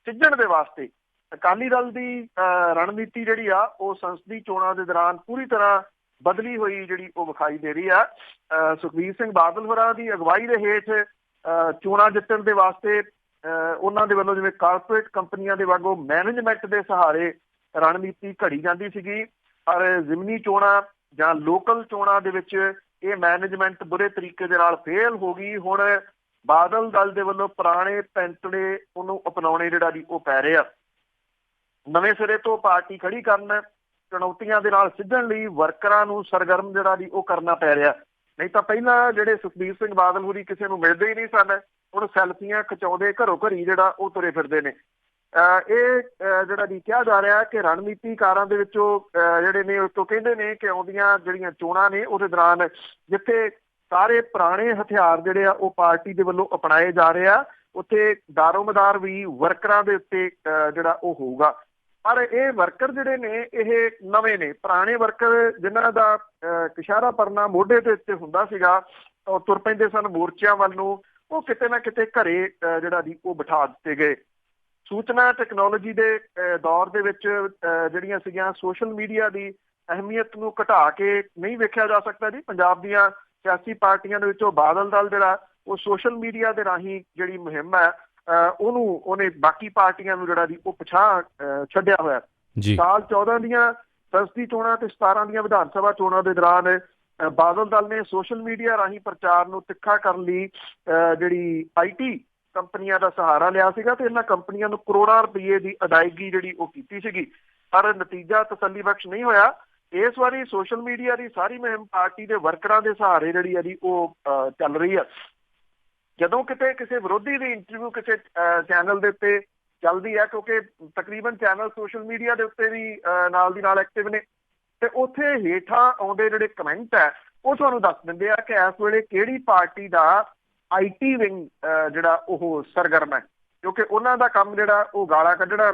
Speaker 2: ਸਿੱਝਣ ਦੇ ਵਾਸਤੇ ਅਕਾਲੀ ਦਲ ਦੀ ਰਣਨੀਤੀ ਜਿਹੜੀ ਆ ਉਹ ਸੰਸਦੀ ਚੋਣਾਂ ਦੇ ਦੌਰਾਨ ਪੂਰੀ ਤਰ੍ਹਾਂ ਬਦਲੀ ਹੋਈ ਜਿਹੜੀ ਉਹ ਵਿਖਾਈ ਦੇ ਰਹੀ ਆ। ਸੁਖਬੀਰ ਸਿੰਘ ਬਾਦਲ ਹੋਰਾਂ ਦੀ ਅਗਵਾਈ ਦੇ ਹੇਠ ਚੋਣਾਂ ਜਿੱਤਣ ਦੇ ਵਾਸਤੇ ਉਹਨਾਂ ਦੇ ਵੱਲੋਂ ਜਿਵੇਂ ਕਾਰਪੋਰੇਟ ਕੰਪਨੀਆਂ ਦੇ ਵਾਂਗੂ ਮੈਨੇਜਮੈਂਟ ਦੇ ਸਹਾਰੇ ਰਣਨੀਤੀ ਘੜੀ ਜਾਂਦੀ ਸੀਗੀ, ਪਰ ਜ਼ਿਮਨੀ ਚੋਣਾਂ ਜਾਂ ਲੋਕਲ ਚੋਣਾਂ ਦੇ ਵਿੱਚ ਇਹ ਮੈਨੇਜਮੈਂਟ ਬੁਰੇ ਤਰੀਕੇ ਦੇ ਨਾਲ ਫੇਲ ਹੋ ਗਈ। ਹੁਣ ਬਾਦਲ ਦਲ ਦੇ ਵੱਲੋਂ ਪੁਰਾਣੇ ਪੈਂਤੜੇ ਉਹਨੂੰ ਅਪਣਾਉਣੇ ਜਿਹੜਾ ਜੀ ਉਹ ਪੈ ਰਹੇ ਆ। ਨਵੇਂ ਸਿਰੇ ਤੋਂ ਪਾਰਟੀ ਖੜੀ ਕਰਨ, ਚੁਣੌਤੀਆਂ ਦੇ ਨਾਲ ਸਿੱਝਣ ਲਈ ਵਰਕਰਾਂ ਨੂੰ ਸਰਗਰਮ ਜਿਹੜਾ ਜੀ ਉਹ ਕਰਨਾ ਪੈ ਰਿਹਾ। ਨਹੀਂ ਤਾਂ ਪਹਿਲਾਂ ਜਿਹੜੇ ਸੁਖਬੀਰ ਸਿੰਘ ਬਾਦਲ ਹੋਰੀ ਕਿਸੇ ਨੂੰ ਮਿਲਦੇ ਹੀ ਨਹੀਂ ਸਨ, ਹੁਣ ਸੈਲਫੀਆਂ ਖਿਚਾਉਂਦੇ ਘਰੋਂ ਘਰੀ ਜਿਹੜਾ ਉਹ ਤੁਰੇ ਫਿਰਦੇ ਨੇ। ਇਹ ਜਿਹੜਾ ਜੀ ਕਿਹਾ ਜਾ ਰਿਹਾ ਕਿ ਰਣਨੀਤੀਕਾਰਾਂ ਦੇ ਵਿੱਚੋਂ ਜਿਹੜੇ ਨੇ ਉਹ ਕਹਿੰਦੇ ਨੇ ਕਿ ਆਉਂਦੀਆਂ ਜਿਹੜੀਆਂ ਚੋਣਾਂ ਨੇ ਉਹਦੇ ਦੌਰਾਨ ਜਿੱਥੇ ਸਾਰੇ ਪੁਰਾਣੇ ਹਥਿਆਰ ਜਿਹੜੇ ਆ ਉਹ ਪਾਰਟੀ ਦੇ ਵੱਲੋਂ ਅਪਣਾਏ ਜਾ ਰਹੇ ਆ, ਉੱਥੇ ਦਾਰੋਮਦਾਰ ਵੀ ਵਰਕਰਾਂ ਦੇ ਉੱਤੇ ਜਿਹੜਾ ਉਹ ਹੋਊਗਾ। ਪਰ ਇਹ ਵਰਕਰ ਜਿਹੜੇ ਨੇ ਇਹ ਨਵੇਂ ਨੇ, ਪੁਰਾਣੇ ਵਰਕਰ ਜਿਨ੍ਹਾਂ ਦਾ ਕਸ਼ਹਿਰਾ ਪਰਨਾ ਮੋਢੇ ਦੇ ਉੱਤੇ ਹੁੰਦਾ ਸੀਗਾ, ਉਹ ਤੁਰ ਪੈਂਦੇ ਸਨ ਮੋਰਚਿਆਂ ਵੱਲ ਨੂੰ, ਉਹ ਕਿਤੇ ਨਾ ਕਿਤੇ ਘਰੇ ਜਿਹੜਾ ਜੀ ਉਹ ਬਿਠਾ ਦਿੱਤੇ ਗਏ। ਸੂਚਨਾ ਟੈਕਨੋਲੋਜੀ ਦੇ ਦੌਰ ਦੇ ਵਿੱਚ ਜਿਹੜੀਆਂ ਸੀਗੀਆਂ ਸੋਸ਼ਲ ਮੀਡੀਆ ਦੀ ਅਹਿਮੀਅਤ ਨੂੰ ਘਟਾ ਕੇ ਨਹੀਂ ਵੇਖਿਆ ਜਾ ਸਕਦਾ ਜੀ। ਪੰਜਾਬ ਦੀਆਂ ਸਿਆਸੀ ਪਾਰਟੀਆਂ ਦੇ ਵਿੱਚੋਂ ਬਾਦਲ ਦਲ ਜਿਹੜਾ ਉਹ ਸੋਸ਼ਲ ਮੀਡੀਆ ਦੇ ਰਾਹੀਂ ਜਿਹੜੀ ਮੁਹਿੰਮ ਹੈ ਉਹਨੇ ਬਾਕੀ ਪਾਰਟੀਆਂ ਨੂੰ ਜਿਹੜਾ ਜੀ ਉਹ ਪਿਛਾਂਹ ਛੱਡਿਆ ਹੋਇਆ। ਸਾਲ 14 ਦੀਆਂ ਸੰਸਦੀ ਚੋਣਾਂ ਤੇ 17 ਦੀਆਂ ਵਿਧਾਨ ਸਭਾ ਚੋਣਾਂ ਦੇ ਦੌਰਾਨ ਬਾਦਲ ਦਲ ਨੇ ਸੋਸ਼ਲ ਮੀਡੀਆ ਰਾਹੀਂ ਪ੍ਰਚਾਰ ਨੂੰ ਤਿੱਖਾ ਕਰਨ ਲਈ ਜਿਹੜੀ IT ਕੰਪਨੀਆਂ ਦਾ ਸਹਾਰਾ ਲਿਆ ਸੀਗਾ ਤੇ ਇਹਨਾਂ ਕੰਪਨੀਆਂ ਨੂੰ ਕਰੋੜਾਂ ਰੁਪਏ ਦੀ ਅਦਾਇਗੀ ਜਿਹੜੀ ਉਹ ਕੀਤੀ ਸੀਗੀ, ਪਰ ਨਤੀਜਾ ਤਸੱਲੀ ਬਖਸ਼ ਨਹੀਂ ਹੋਇਆ। ਇਸ ਵਾਰੀ ਸੋਸ਼ਲ ਮੀਡੀਆ ਦੀ ਸਾਰੀ ਮੁਹਿੰਮ ਪਾਰਟੀ ਦੇ ਵਰਕਰਾਂ ਦੇ ਸਹਾਰੇ ਜਿਹੜੀ ਹੈ ਜੀ ਉਹ ਚੱਲ ਰਹੀ ਹੈ। ਜਦੋਂ ਕਿਤੇ ਕਿਸੇ ਵਿਰੋਧੀ ਦੀ ਇੰਟਰਵਿਊ ਕਿਸੇ ਚੈਨਲ ਦੇ ਉੱਤੇ ਚੱਲਦੀ ਹੈ, ਕਿਉਂਕਿ ਤਕਰੀਬਨ ਚੈਨਲ ਸੋਸ਼ਲ ਮੀਡੀਆ ਦੇ ਉੱਤੇ ਵੀ ਨਾਲ ਦੀ ਨਾਲ ਐਕਟਿਵ ਨੇ, ਤੇ ਉੱਥੇ ਹੇਠਾਂ ਆਉਂਦੇ ਜਿਹੜੇ ਕਮੈਂਟ ਹੈ ਉਹ ਤੁਹਾਨੂੰ ਦੱਸ ਦਿੰਦੇ ਆ ਕਿ ਇਸ ਵੇਲੇ ਕਿਹੜੀ ਪਾਰਟੀ ਦਾ IT ਵਿੰਗ ਜਿਹੜਾ ਉਹ ਸਰਗਰਮ ਹੈ, ਕਿਉਂਕਿ ਉਹਨਾਂ ਦਾ ਕੰਮ ਜਿਹੜਾ ਉਹ ਗਾਲਾਂ ਕੱਢਣਾ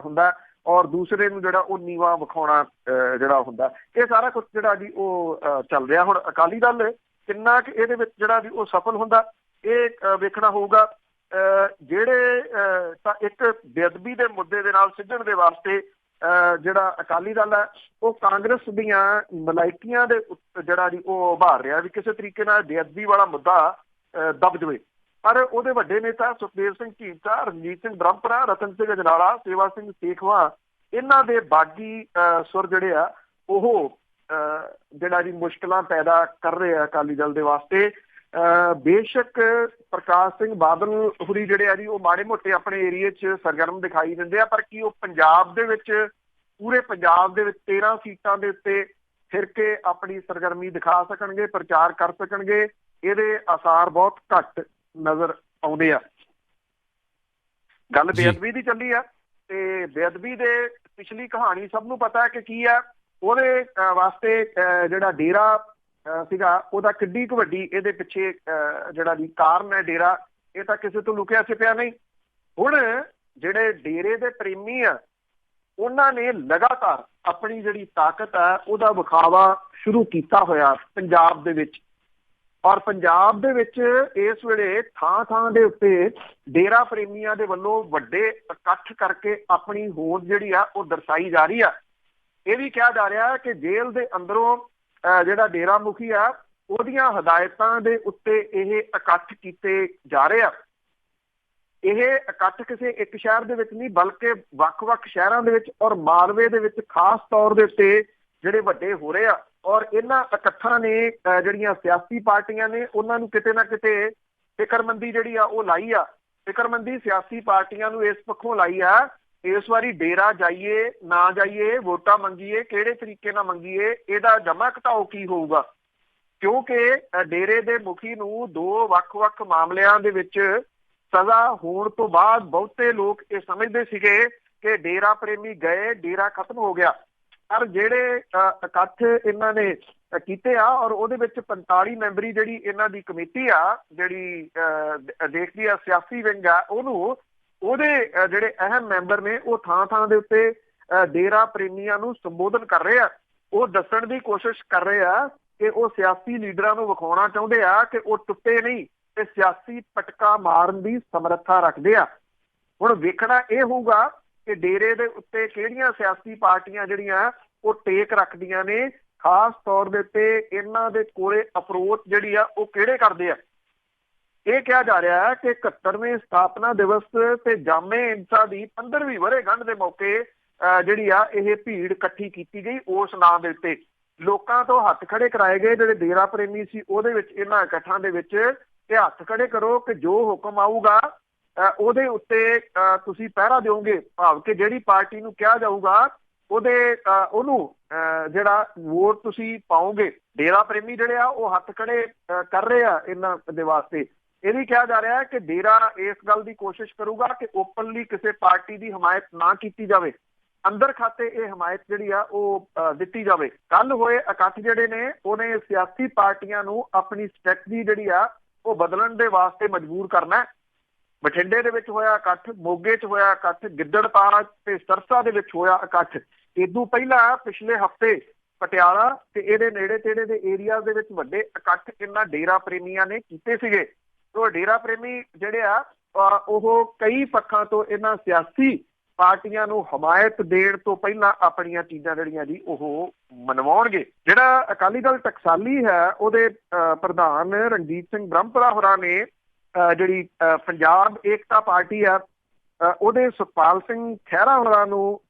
Speaker 2: ਹੁੰਦਾ ਔਰ ਦੂਸਰੇ ਨੂੰ ਜਿਹੜਾ ਉਹ ਨੀਵਾਂ ਵਿਖਾਉਣਾ ਜਿਹੜਾ ਹੁੰਦਾ। ਇਹ ਸਾਰਾ ਕੁਛ ਜਿਹੜਾ ਜੀ ਉਹ ਚੱਲ ਰਿਹਾ। ਹੁਣ ਅਕਾਲੀ ਦਲ ਕਿੰਨਾ ਕਿ ਇਹਦੇ ਵਿੱਚ ਜਿਹੜਾ ਜੀ ਉਹ ਸਫਲ ਹੁੰਦਾ ਇਹ ਵੇਖਣਾ ਹੋਊਗਾ। ਜਿਹੜੇ ਤਾਂ ਇੱਕ ਬੇਅਦਬੀ ਦੇ ਮੁੱਦੇ ਦੇ ਨਾਲ ਸਿੱਝਣ ਦੇ ਵਾਸਤੇ ਜਿਹੜਾ ਅਕਾਲੀ ਦਲ ਹੈ ਉਹ ਕਾਂਗਰਸ ਦੀਆਂ ਮਲਾਇਕੀਆਂ ਦੇ ਜਿਹੜਾ ਜੀ ਉਹ ਉਭਾਰ ਰਿਹਾ ਵੀ ਕਿਸੇ ਤਰੀਕੇ ਨਾਲ ਬੇਅਦਬੀ ਵਾਲਾ ਮੁੱਦਾ ਦਬ ਜਾਵੇ। ਪਰ ਉਹਦੇ ਵੱਡੇ ਨੇਤਾ ਸੁਖਦੇਵ ਸਿੰਘ ਢੀਂਡਸਾ, ਰਣਜੀਤ ਸਿੰਘ ਬ੍ਰਹਮਪੁਰਾ, ਰਤਨ ਸਿੰਘ ਅਜਨਾਲਾ, ਸੇਵਾ ਸਿੰਘ ਸੇਖਵਾਂ, ਇਹਨਾਂ ਦੇ ਬਾਗੀ ਸੁਰ ਜਿਹੜੇ ਆ ਉਹ ਜਿਹੜਾ ਜੀ ਮੁਸ਼ਕਿਲਾਂ ਪੈਦਾ ਕਰ ਰਹੇ ਆ ਅਕਾਲੀ ਦਲ ਦੇ ਵਾਸਤੇ। ਬੇਸ਼ੱਕ ਪ੍ਰਕਾਸ਼ ਸਿੰਘ ਬਾਦਲ ਹੁਰੀ ਜਿਹੜੇ ਆ ਜੀ ਉਹ ਮਾੜੇ ਮੋਟੇ ਆਪਣੇ ਏਰੀਏ 'ਚ ਸਰਗਰਮ ਦਿਖਾਈ ਦਿੰਦੇ ਆ, ਪਰ ਕੀ ਉਹ ਪੰਜਾਬ ਦੇ ਵਿੱਚ ਪੂਰੇ ਪੰਜਾਬ ਦੇ ਵਿੱਚ 13 ਸੀਟਾਂ ਦੇ ਉੱਤੇ ਫਿਰ ਕੇ ਆਪਣੀ ਸਰਗਰਮੀ ਦਿਖਾ ਸਕਣਗੇ, ਪ੍ਰਚਾਰ ਕਰ ਸਕਣਗੇ? ਇਹਦੇ ਆਸਾਰ ਬਹੁਤ ਘੱਟ ਨਜ਼ਰ ਆਉਂਦੇ ਆ। ਗੱਲ ਬੇਅਦਬੀ ਦੀ ਚੱਲੀ ਆ ਤੇ ਬੇਅਦਬੀ ਦੇ ਪਿਛਲੀ ਕਹਾਣੀ ਸਭ ਨੂੰ ਪਤਾ ਹੈ ਕਿ ਕੀ ਆ। ਉਹਦੇ ਵਾਸਤੇ ਜਿਹੜਾ ਡੇਰਾ ਸੀਗਾ ਉਹਦਾ ਕਿੱਡੀ ਕੁ ਵੱਡੀ ਇਹਦੇ ਪਿੱਛੇ ਜਿਹੜਾ ਜੀ ਕਾਰਨ ਹੈ ਡੇਰਾ, ਇਹ ਤਾਂ ਕਿਸੇ ਤੋਂ ਲੁਕਿਆ ਛਿਪਿਆ ਨਹੀਂ। ਹੁਣ ਜਿਹੜੇ ਡੇਰੇ ਦੇ ਪ੍ਰੇਮੀ ਆ ਉਹਨਾਂ ਨੇ ਲਗਾਤਾਰ ਆਪਣੀ ਜਿਹੜੀ ਤਾਕਤ ਹੈ ਉਹਦਾ ਵਿਖਾਵਾ ਸ਼ੁਰੂ ਕੀਤਾ ਹੋਇਆ ਪੰਜਾਬ ਦੇ ਵਿੱਚ, ਔਰ ਪੰਜਾਬ ਦੇ ਵਿੱਚ ਇਸ ਵੇਲੇ ਥਾਂ ਥਾਂ ਦੇ ਉੱਤੇ ਡੇਰਾ ਪ੍ਰੇਮੀਆਂ ਦੇ ਵੱਲੋਂ ਵੱਡੇ ਇਕੱਠ ਕਰਕੇ ਆਪਣੀ ਹੋਂਦ ਜਿਹੜੀ ਆ ਉਹ ਦਰਸਾਈ ਜਾ ਰਹੀ ਆ। ਇਹ ਵੀ ਕਿਹਾ ਜਾ ਰਿਹਾ ਕਿ ਜੇਲ੍ਹ ਦੇ ਅੰਦਰੋਂ ਜਿਹੜਾ ਡੇਰਾ ਮੁਖੀ ਆ ਉਹਦੀਆਂ ਹਦਾਇਤਾਂ ਦੇ ਉੱਤੇ ਇਹ ਇਕੱਠ ਕੀਤੇ ਜਾ ਰਹੇ ਆ। ਇਹ ਇਕੱਠ ਕਿਸੇ ਇੱਕ ਸ਼ਹਿਰ ਦੇ ਵਿੱਚ ਨਹੀਂ ਬਲਕਿ ਵੱਖ-ਵੱਖ ਸ਼ਹਿਰਾਂ ਦੇ ਵਿੱਚ ਔਰ ਮਾਲਵੇ ਦੇ ਵਿੱਚ ਖਾਸ ਤੌਰ ਦੇ ਉੱਤੇ ਜਿਹੜੇ ਵੱਡੇ ਹੋ ਰਹੇ ਆ। ਔਰ ਇਹਨਾਂ ਇਕੱਠਾਂ ਨੇ ਜਿਹੜੀਆਂ ਸਿਆਸੀ ਪਾਰਟੀਆਂ ਨੇ ਉਹਨਾਂ ਨੂੰ ਕਿਤੇ ਨਾ ਕਿਤੇ ਫਿਕਰਮੰਦੀ ਜਿਹੜੀ ਆ ਉਹ ਲਾਈ ਆ। ਫਿਕਰਮੰਦੀ ਸਿਆਸੀ ਪਾਰਟੀਆਂ ਨੂੰ ਇਸ ਪੱਖੋਂ ਲਾਈ ਆ ਇਸ ਵਾਰੀ ਡੇਰਾ ਜਾਈਏ ਨਾ ਜਾਈਏ, ਵੋਟਾਂ ਮੰਗੀਏ ਕਿਹੜੇ ਤਰੀਕੇ ਨਾਲ ਮੰਗੀਏ, ਇਹਦਾ ਜਮਾ ਘਟਾਓ ਕੀ ਹੋਊਗਾ। ਕਿਉਂਕਿ ਡੇਰੇ ਦੇ ਮੁਖੀ ਨੂੰ 2 ਵੱਖ-ਵੱਖ ਮਾਮਲਿਆਂ ਦੇ ਵਿੱਚ ਸਜ਼ਾ ਹੋਣ ਤੋਂ ਬਾਅਦ ਬਹੁਤੇ ਲੋਕ ਇਹ ਸਮਝਦੇ ਸੀਗੇ ਕਿ ਡੇਰਾ ਪ੍ਰੇਮੀ ਗਏ, ਡੇਰਾ ਖਤਮ ਹੋ ਗਿਆ। ਪਰ ਜਿਹੜੇ ਇਕੱਠ ਇਹਨਾਂ ਨੇ ਕੀਤੇ ਆ ਔਰ ਉਹਦੇ ਵਿੱਚ 45 ਮੈਂਬਰੀ ਜਿਹੜੀ ਇਹਨਾਂ ਦੀ ਕਮੇਟੀ ਆ ਜਿਹੜੀ ਦੇਖਦੀ ਆ ਸਿਆਸੀ ਵਿੰਗ ਆ ਉਹਦੇ ਜਿਹੜੇ ਅਹਿਮ ਮੈਂਬਰ ਨੇ ਉਹ ਥਾਂ-ਥਾਂ ਦੇ ਉੱਤੇ ਡੇਰਾ ਪ੍ਰੇਮੀਆਂ ਨੂੰ ਸੰਬੋਧਨ ਕਰ ਰਹੇ ਆ। ਉਹ ਦੱਸਣ ਦੀ ਕੋਸ਼ਿਸ਼ ਕਰ ਰਹੇ ਆ ਕਿ ਉਹ ਸਿਆਸੀ ਲੀਡਰਾਂ ਨੂੰ ਵਿਖਾਉਣਾ ਚਾਹੁੰਦੇ ਆ ਕਿ ਉਹ ਟੁੱਟੇ ਨਹੀਂ ਤੇ ਸਿਆਸੀ ਪਟਕਾ ਮਾਰਨ ਦੀ ਸਮਰੱਥਾ ਰੱਖਦੇ ਆ। ਹੁਣ ਵੇਖਣਾ ਇਹ ਹੋਊਗਾ ਕਿ ਡੇਰੇ ਦੇ ਉੱਤੇ ਕਿਹੜੀਆਂ ਸਿਆਸੀ ਪਾਰਟੀਆਂ ਜਿਹੜੀਆਂ ਉਹ ਟੇਕ ਰੱਖਦੀਆਂ ਨੇ, ਖਾਸ ਤੌਰ ਦੇ ਉੱਤੇ ਇਹਨਾਂ ਦੇ ਕੋਲੇ ਅਪਰੋਚ ਜਿਹੜੀ ਆ ਉਹ ਕਿਹੜੇ ਕਰਦੇ ਆ। ਇਹ ਕਿਹਾ ਜਾ ਰਿਹਾ ਹੈ ਕਿ 71ਵੇਂ ਸਥਾਪਨਾ ਦਿਵਸ ਤੇ ਜਾਮੇ ਇੰਸਾ ਦੀ 15ਵੀਂ ਵਰ੍ਹੇਗੰਢ ਦੇ ਮੌਕੇ ਜਿਹੜੀ ਆ ਇਹ ਭੀੜ ਇਕੱਠੀ ਕੀਤੀ ਗਈ। ਉਸ ਨਾਂ ਦੇ ਉੱਤੇ ਲੋਕਾਂ ਤੋਂ ਹੱਥ ਖੜੇ ਕਰਾਏ ਗਏ। ਜਿਹੜੇ ਡੇਰਾ ਪ੍ਰੇਮੀ ਸੀ ਉਹਦੇ ਵਿੱਚ ਇਹਨਾਂ ਇਕੱਠਾਂ ਦੇ ਵਿੱਚ ਇਹ ਹੱਥ ਖੜੇ ਕਰੋ ਕਿ ਜੋ ਹੁਕਮ ਆਊਗਾ ਉਹਦੇ ਉੱਤੇ ਤੁਸੀਂ ਪਹਿਰਾ ਦਿਓਗੇ, ਭਾਵ ਕਿ ਜਿਹੜੀ ਪਾਰਟੀ ਨੂੰ ਕਿਹਾ ਜਾਊਗਾ ਉਹਨੂੰ ਜਿਹੜਾ ਵੋਟ ਤੁਸੀਂ ਪਾਓਗੇ। ਡੇਰਾ ਪ੍ਰੇਮੀ ਜਿਹੜੇ ਆ ਉਹ ਹੱਥ ਖੜੇ ਕਰ ਰਹੇ ਆ ਇਹਨਾਂ ਦੇ ਵਾਸਤੇ। ਇਹ ਵੀ ਕਿਹਾ ਜਾ ਰਿਹਾ ਹੈ ਕਿ ਡੇਰਾ ਇਸ ਗੱਲ ਦੀ ਕੋਸ਼ਿਸ਼ ਕਰੂਗਾ ਕਿ ਓਪਨਲੀ ਕਿਸੇ ਪਾਰਟੀ ਦੀ ਹਮਾਇਤ ਨਾ ਕੀਤੀ ਜਾਵੇ, ਅੰਦਰ ਖਾਤੇ ਇਹ ਹਮਾਇਤ ਜਿਹੜੀ ਆ ਉਹ ਦਿੱਤੀ ਜਾਵੇ। ਕੱਲ ਹੋਏ ਇਕੱਠ ਜਿਹੜੇ ਨੇ ਉਹਨੇ ਸਿਆਸੀ ਪਾਰਟੀਆਂ ਨੂੰ ਆਪਣੀ ਸਟ੍ਰੈਟਜੀ ਜਿਹੜੀ ਆ ਉਹ ਬਦਲਣ ਦੇ ਵਾਸਤੇ ਮਜਬੂਰ ਕਰਨਾ। ਬਠਿੰਡੇ ਦੇ ਵਿੱਚ ਹੋਇਆ ਇਕੱਠ, ਮੋਗੇ 'ਚ ਹੋਇਆ ਇਕੱਠ, ਗਿੱਦੜਪਾੜ ਤੇ ਸਰਸਾ ਦੇ ਵਿੱਚ ਹੋਇਆ ਇਕੱਠ। ਇਦੋਂ ਪਹਿਲਾਂ ਪਿਛਲੇ ਹਫ਼ਤੇ ਪਟਿਆਲਾ ਤੇ ਇਹਦੇ ਨੇੜੇ ਤੇੜੇ ਦੇ ਏਰੀਆ ਦੇ ਵਿੱਚ ਵੱਡੇ ਇਕੱਠ ਇਹਨਾਂ ਡੇਰਾ ਪ੍ਰੇਮੀਆਂ ਨੇ ਕੀਤੇ ਸੀਗੇ। ਤੇ ਡੇਰਾ ਪ੍ਰੇਮੀ ਜਿਹੜੇ ਆ ਉਹ ਕਈ ਪੱਖਾਂ ਤੋਂ ਇਹਨਾਂ ਸਿਆਸੀ ਪਾਰਟੀਆਂ ਨੂੰ ਹਮਾਇਤ ਦੇਣ ਤੋਂ ਪਹਿਲਾਂ ਆਪਣੀਆਂ ਚੀਜ਼ਾਂ ਜਿਹੜੀਆਂ ਜੀ ਉਹ ਮਨਵਾਉਣਗੇ। ਜਿਹੜਾ ਅਕਾਲੀ ਦਲ ਟਕਸਾਲੀ ਹੈ ਉਹਦੇ ਪ੍ਰਧਾਨ ਰਣਜੀਤ ਸਿੰਘ ਬ੍ਰਹਮਪੁਰਾ ਹੋਰਾਂ ਨੇ ਜਿਹੜੀ ਪੰਜਾਬ ਏਕਤਾ ਪਾਰਟੀ ਆ ਉਹਦੇ ਸੁਖਪਾਲ ਸਿੰਘ ਖਹਿਰਾ ਹੋਰਾਂ ਨੂੰ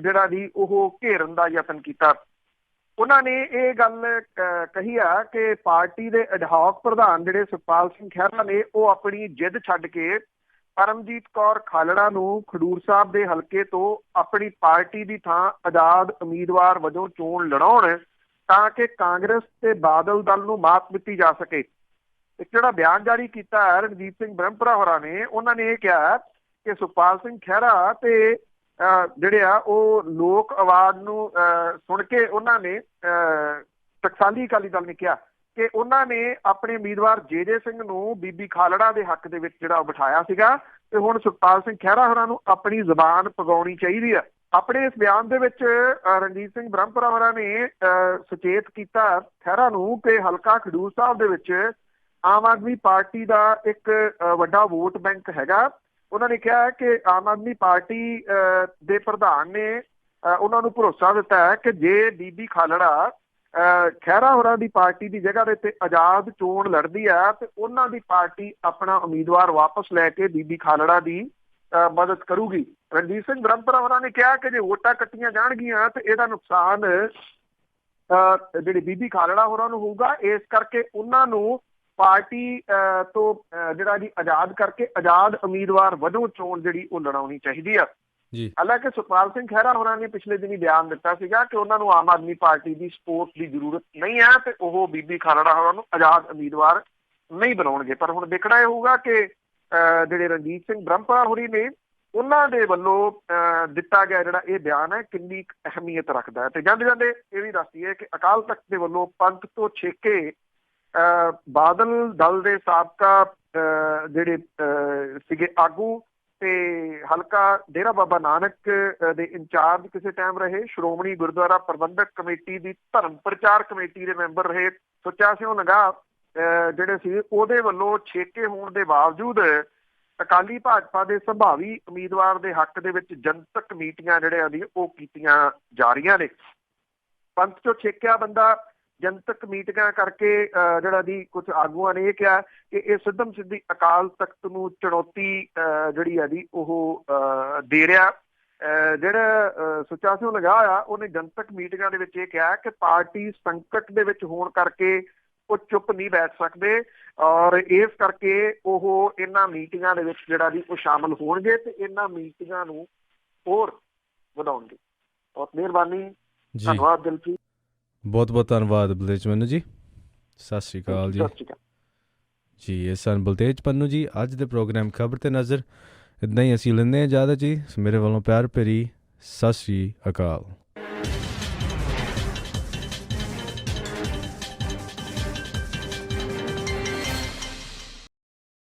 Speaker 2: ਜਿਹੜਾ ਜੀ ਉਹ ਘੇਰਨ ਦਾ ਯਤਨ ਕੀਤਾ। ਉਹਨਾਂ ਨੇ ਇਹ ਗੱਲ ਕਹੀ ਆ ਕਿ ਪਾਰਟੀ ਦੇ ਅਡਹੌਕ ਪ੍ਰਧਾਨ ਜਿਹੜੇ ਸੁਖਪਾਲ ਸਿੰਘ ਖਹਿਰਾ ਨੇ ਉਹ ਆਪਣੀ ਜਿੱਦ ਛੱਡ ਕੇ ਪਰਮਜੀਤ ਕੌਰ ਖਾਲੜਾ ਨੂੰ ਖਡੂਰ ਸਾਹਿਬ ਦੇ ਹਲਕੇ ਤੋਂ ਆਪਣੀ ਪਾਰਟੀ ਦੀ ਥਾਂ ਆਜ਼ਾਦ ਉਮੀਦਵਾਰ ਵਜੋਂ ਚੋਣ ਲੜਾਉਣ ਤਾਂ ਕਿ ਕਾਂਗਰਸ ਤੇ ਬਾਦਲ ਦਲ ਨੂੰ ਮਾਤ ਦਿੱਤੀ ਜਾ ਸਕੇ। ਇੱਕ ਜਿਹੜਾ ਬਿਆਨ ਜਾਰੀ ਕੀਤਾ ਹੈ ਰਣਜੀਤ ਸਿੰਘ ਬ੍ਰਹਮਪੁਰਾ ਹੋਰਾਂ ਨੇ, ਉਹਨਾਂ ਨੇ ਇਹ ਕਿਹਾ ਕਿ ਸੁਖਪਾਲ ਸਿੰਘ ਖਹਿਰਾ ਤੇ ਜਿਹੜੇ ਆ ਉਹ ਲੋਕ ਆਵਾਜ਼ ਨੂੰ ਸੁਣ ਕੇ ਉਹਨਾਂ ਨੇ ਟਕਸਾਲੀ ਅਕਾਲੀ ਦਲ ਨੇ ਕਿਹਾ ਕਿ ਉਹਨਾਂ ਨੇ ਆਪਣੇ ਉਮੀਦਵਾਰ ਜੇ ਸਿੰਘ ਨੂੰ ਬੀਬੀ ਖਾਲੜਾ ਦੇ ਹੱਕ ਦੇ ਵਿੱਚ ਜਿਹੜਾ ਉਹ ਬਿਠਾਇਆ ਸੀਗਾ ਤੇ ਹੁਣ ਸੁਖਪਾਲ ਸਿੰਘ ਖਹਿਰਾ ਹੋਰਾਂ ਨੂੰ ਆਪਣੀ ਜ਼ੁਬਾਨ ਪਗਾਉਣੀ ਚਾਹੀਦੀ ਆ। ਆਪਣੇ ਇਸ ਬਿਆਨ ਦੇ ਵਿੱਚ ਰਣਜੀਤ ਸਿੰਘ ਬ੍ਰਹਮਪੁਰਾ ਹੋਰਾਂ ਨੇ ਸੁਚੇਤ ਕੀਤਾ ਖਹਿਰਾ ਨੂੰ ਕਿ ਹਲਕਾ ਖਡੂਰ ਸਾਹਿਬ ਦੇ ਵਿੱਚ ਆਮ ਆਦਮੀ ਪਾਰਟੀ ਦਾ ਇੱਕ ਵੱਡਾ ਵੋਟ ਬੈਂਕ ਹੈਗਾ। ਉਹਨਾਂ ਨੇ ਕਿਹਾ ਕਿ ਆਮ ਆਦਮੀ ਪਾਰਟੀ ਦੇ ਪ੍ਰਧਾਨ ਨੇ ਉਹਨਾਂ ਨੂੰ ਭਰੋਸਾ ਦਿੱਤਾ ਹੈ ਕਿ ਜੇ ਬੀਬੀ ਖਾਲੜਾ ਖਹਿਰਾ ਹੋਰਾਂ ਦੀ ਪਾਰਟੀ ਦੀ ਜਗ੍ਹਾ ਦੇ ਉੱਤੇ ਆਜ਼ਾਦ ਚੋਣ ਲੜਦੀ ਆ ਤੇ ਉਹਨਾਂ ਦੀ ਪਾਰਟੀ ਆਪਣਾ ਉਮੀਦਵਾਰ ਵਾਪਸ ਲੈ ਕੇ ਬੀਬੀ ਖਾਲੜਾ ਦੀ ਮਦਦ ਕਰੂਗੀ। ਰਣਜੀਤ ਸਿੰਘ ਬ੍ਰਹਮਪੁਰਾ ਹੋਰਾਂ ਨੇ ਕਿਹਾ ਕਿ ਜੇ ਵੋਟਾਂ ਕੱਟੀਆਂ ਜਾਣਗੀਆਂ ਤੇ ਇਹਦਾ ਨੁਕਸਾਨ ਜਿਹੜੀ ਬੀਬੀ ਖਾਲੜਾ ਹੋਰਾਂ ਨੂੰ ਹੋਊਗਾ, ਇਸ ਕਰਕੇ ਉਹਨਾਂ ਨੂੰ ਪਾਰਟੀ ਤੋਂ ਜਿਹੜਾ ਜੀ ਆਜ਼ਾਦ ਕਰਕੇ ਆਜ਼ਾਦ ਉਮੀਦਵਾਰ ਵਜੋਂ ਚੋਣ ਜਿਹੜੀ ਉਹ ਲੜਾਉਣੀ ਚਾਹੀਦੀ ਆ। ਹਾਲਾਂਕਿ ਸੁਖਪਾਲ ਸਿੰਘ ਖਹਿਰਾ ਹੋਰਾਂ ਨੇ ਪਿਛਲੇ ਦਿਨੀ ਬਿਆਨ ਦਿੱਤਾ ਸੀਗਾ ਕਿ ਉਹਨਾਂ ਨੂੰ ਆਮ ਆਦਮੀ ਪਾਰਟੀ ਦੀ ਸਪੋਰਟ ਦੀ ਜ਼ਰੂਰਤ ਨਹੀਂ ਹੈ ਤੇ ਉਹ ਬੀਬੀ ਖਾਲੜਾ ਹੋਰਾਂ ਨੂੰ ਆਜ਼ਾਦ ਉਮੀਦਵਾਰ ਨਹੀਂ ਬਣਾਉਣਗੇ। ਪਰ ਹੁਣ ਦੇਖਣਾ ਇਹ ਹੋਊਗਾ ਕਿ ਜਿਹੜੇ ਰਣਜੀਤ ਸਿੰਘ ਬ੍ਰਹਮਪੁਰਾ ਹੋਰੀ ਨੇ ਉਹਨਾਂ ਦੇ ਵੱਲੋਂ ਦਿੱਤਾ ਗਿਆ ਜਿਹੜਾ ਇਹ ਬਿਆਨ ਹੈ ਕਿੰਨੀ ਅਹਿਮੀਅਤ ਰੱਖਦਾ ਹੈ। ਤੇ ਜਾਂਦੇ ਜਾਂਦੇ ਇਹ ਵੀ ਦੱਸਦੀਏ ਕਿ ਅਕਾਲ ਤਖਤ ਦੇ ਵੱਲੋਂ ਪੰਥ ਤੋਂ ਛੇਕੇ ਬਾਦਲ ਦਲ ਦੇ ਸਾਬਕਾ ਜਿਹੜੇ ਸੀਗੇ ਆਗੂ ਤੇ ਹਲਕਾ ਡੇਰਾ ਬਾਬਾ ਨਾਨਕ ਦੇ ਇੰਚਾਰਜ ਕਿਸੇ ਟਾਈਮ ਰਹੇ, ਸ਼੍ਰੋਮਣੀ ਗੁਰਦੁਆਰਾ ਪ੍ਰਬੰਧਕ ਕਮੇਟੀ ਦੀ ਧਰਮ ਪ੍ਰਚਾਰ ਕਮੇਟੀ ਦੇ ਮੈਂਬਰ ਰਹੇ ਸੁੱਚਾ ਸਿੰਘ ਨਿਗਾਹ ਜਿਹੜੇ ਸੀ, ਉਹਦੇ ਵੱਲੋਂ ਛੇਕੇ ਹੋਣ ਦੇ ਬਾਵਜੂਦ ਅਕਾਲੀ ਭਾਜਪਾ ਦੇ ਸੰਭਾਵੀ ਉਮੀਦਵਾਰ ਦੇ ਹੱਕ ਦੇ ਵਿੱਚ ਜਨਤਕ ਮੀਟਿੰਗਾਂ ਜਿਹੜੀਆਂ ਦੀ ਉਹ ਕੀਤੀਆਂ ਜਾ ਰਹੀਆਂ ਨੇ। ਪੰਥ ਚੋਂ ਛੇਕਿਆ ਬੰਦਾ ਜਨਤਕ ਮੀਟਿੰਗਾਂ ਕਰਕੇ ਜਿਹੜਾ ਦੀ ਕੁਝ ਆਗੂਆਂ ਨੇ ਇਹ ਕਿਹਾ ਕਿ ਇਹ ਸਿੱਧਮ ਸਿੱਧੀ ਅਕਾਲ ਤਖਤ ਨੂੰ ਚੁਣੌਤੀ ਜਿਹੜੀ ਆ ਜੀ ਉਹ ਦੇ ਰਿਹਾ। ਜਿਹੜਾ ਸੁੱਚਾ ਸਿੰਘ ਨਿਗਾਹ ਆ ਉਹਨੇ ਜਨਤਕ ਮੀਟਿੰਗਾਂ ਦੇ ਵਿੱਚ ਇਹ ਕਿਹਾ ਕਿ ਪਾਰਟੀ ਸੰਕਟ ਦੇ ਵਿੱਚ ਹੋਣ ਕਰਕੇ ਉਹ ਚੁੱਪ ਨਹੀਂ ਬੈਠ ਸਕਦੇ ਔਰ ਇਸ ਕਰਕੇ ਉਹ ਇਹਨਾਂ ਮੀਟਿੰਗਾਂ ਦੇ ਵਿੱਚ ਜਿਹੜਾ ਜੀ ਉਹ ਸ਼ਾਮਲ ਹੋਣਗੇ ਤੇ ਇਹਨਾਂ ਮੀਟਿੰਗਾਂ ਨੂੰ ਹੋਰ ਵਧਾਉਣਗੇ। ਬਹੁਤ ਮਿਹਰਬਾਨੀ, ਧੰਨਵਾਦ ਦਿਲਪ੍ਰੀਤ।
Speaker 1: ਬਹੁਤ ਬਹੁਤ ਧੰਨਵਾਦ ਬਲਤੇਜ ਪੰਨੂ ਜੀ। ਸਤਿ ਸ਼੍ਰੀ ਅਕਾਲ ਜੀ। ਜੀ ਇਹ ਸਨ ਬਲਤੇਜ ਪੰਨੂ ਜੀ। ਅੱਜ ਦੇ ਪ੍ਰੋਗਰਾਮ ਖਬਰ ਤੇ ਨਜ਼ਰ ਇੱਦਾਂ ਹੀ ਅਸੀਂ ਲੈਂਦੇ ਹਾਂ ਇਜਾਜ਼ਤ ਜੀ। ਮੇਰੇ ਵੱਲੋਂ ਪਿਆਰ ਭਰੀ ਸਤਿ ਸ਼੍ਰੀ ਅਕਾਲ।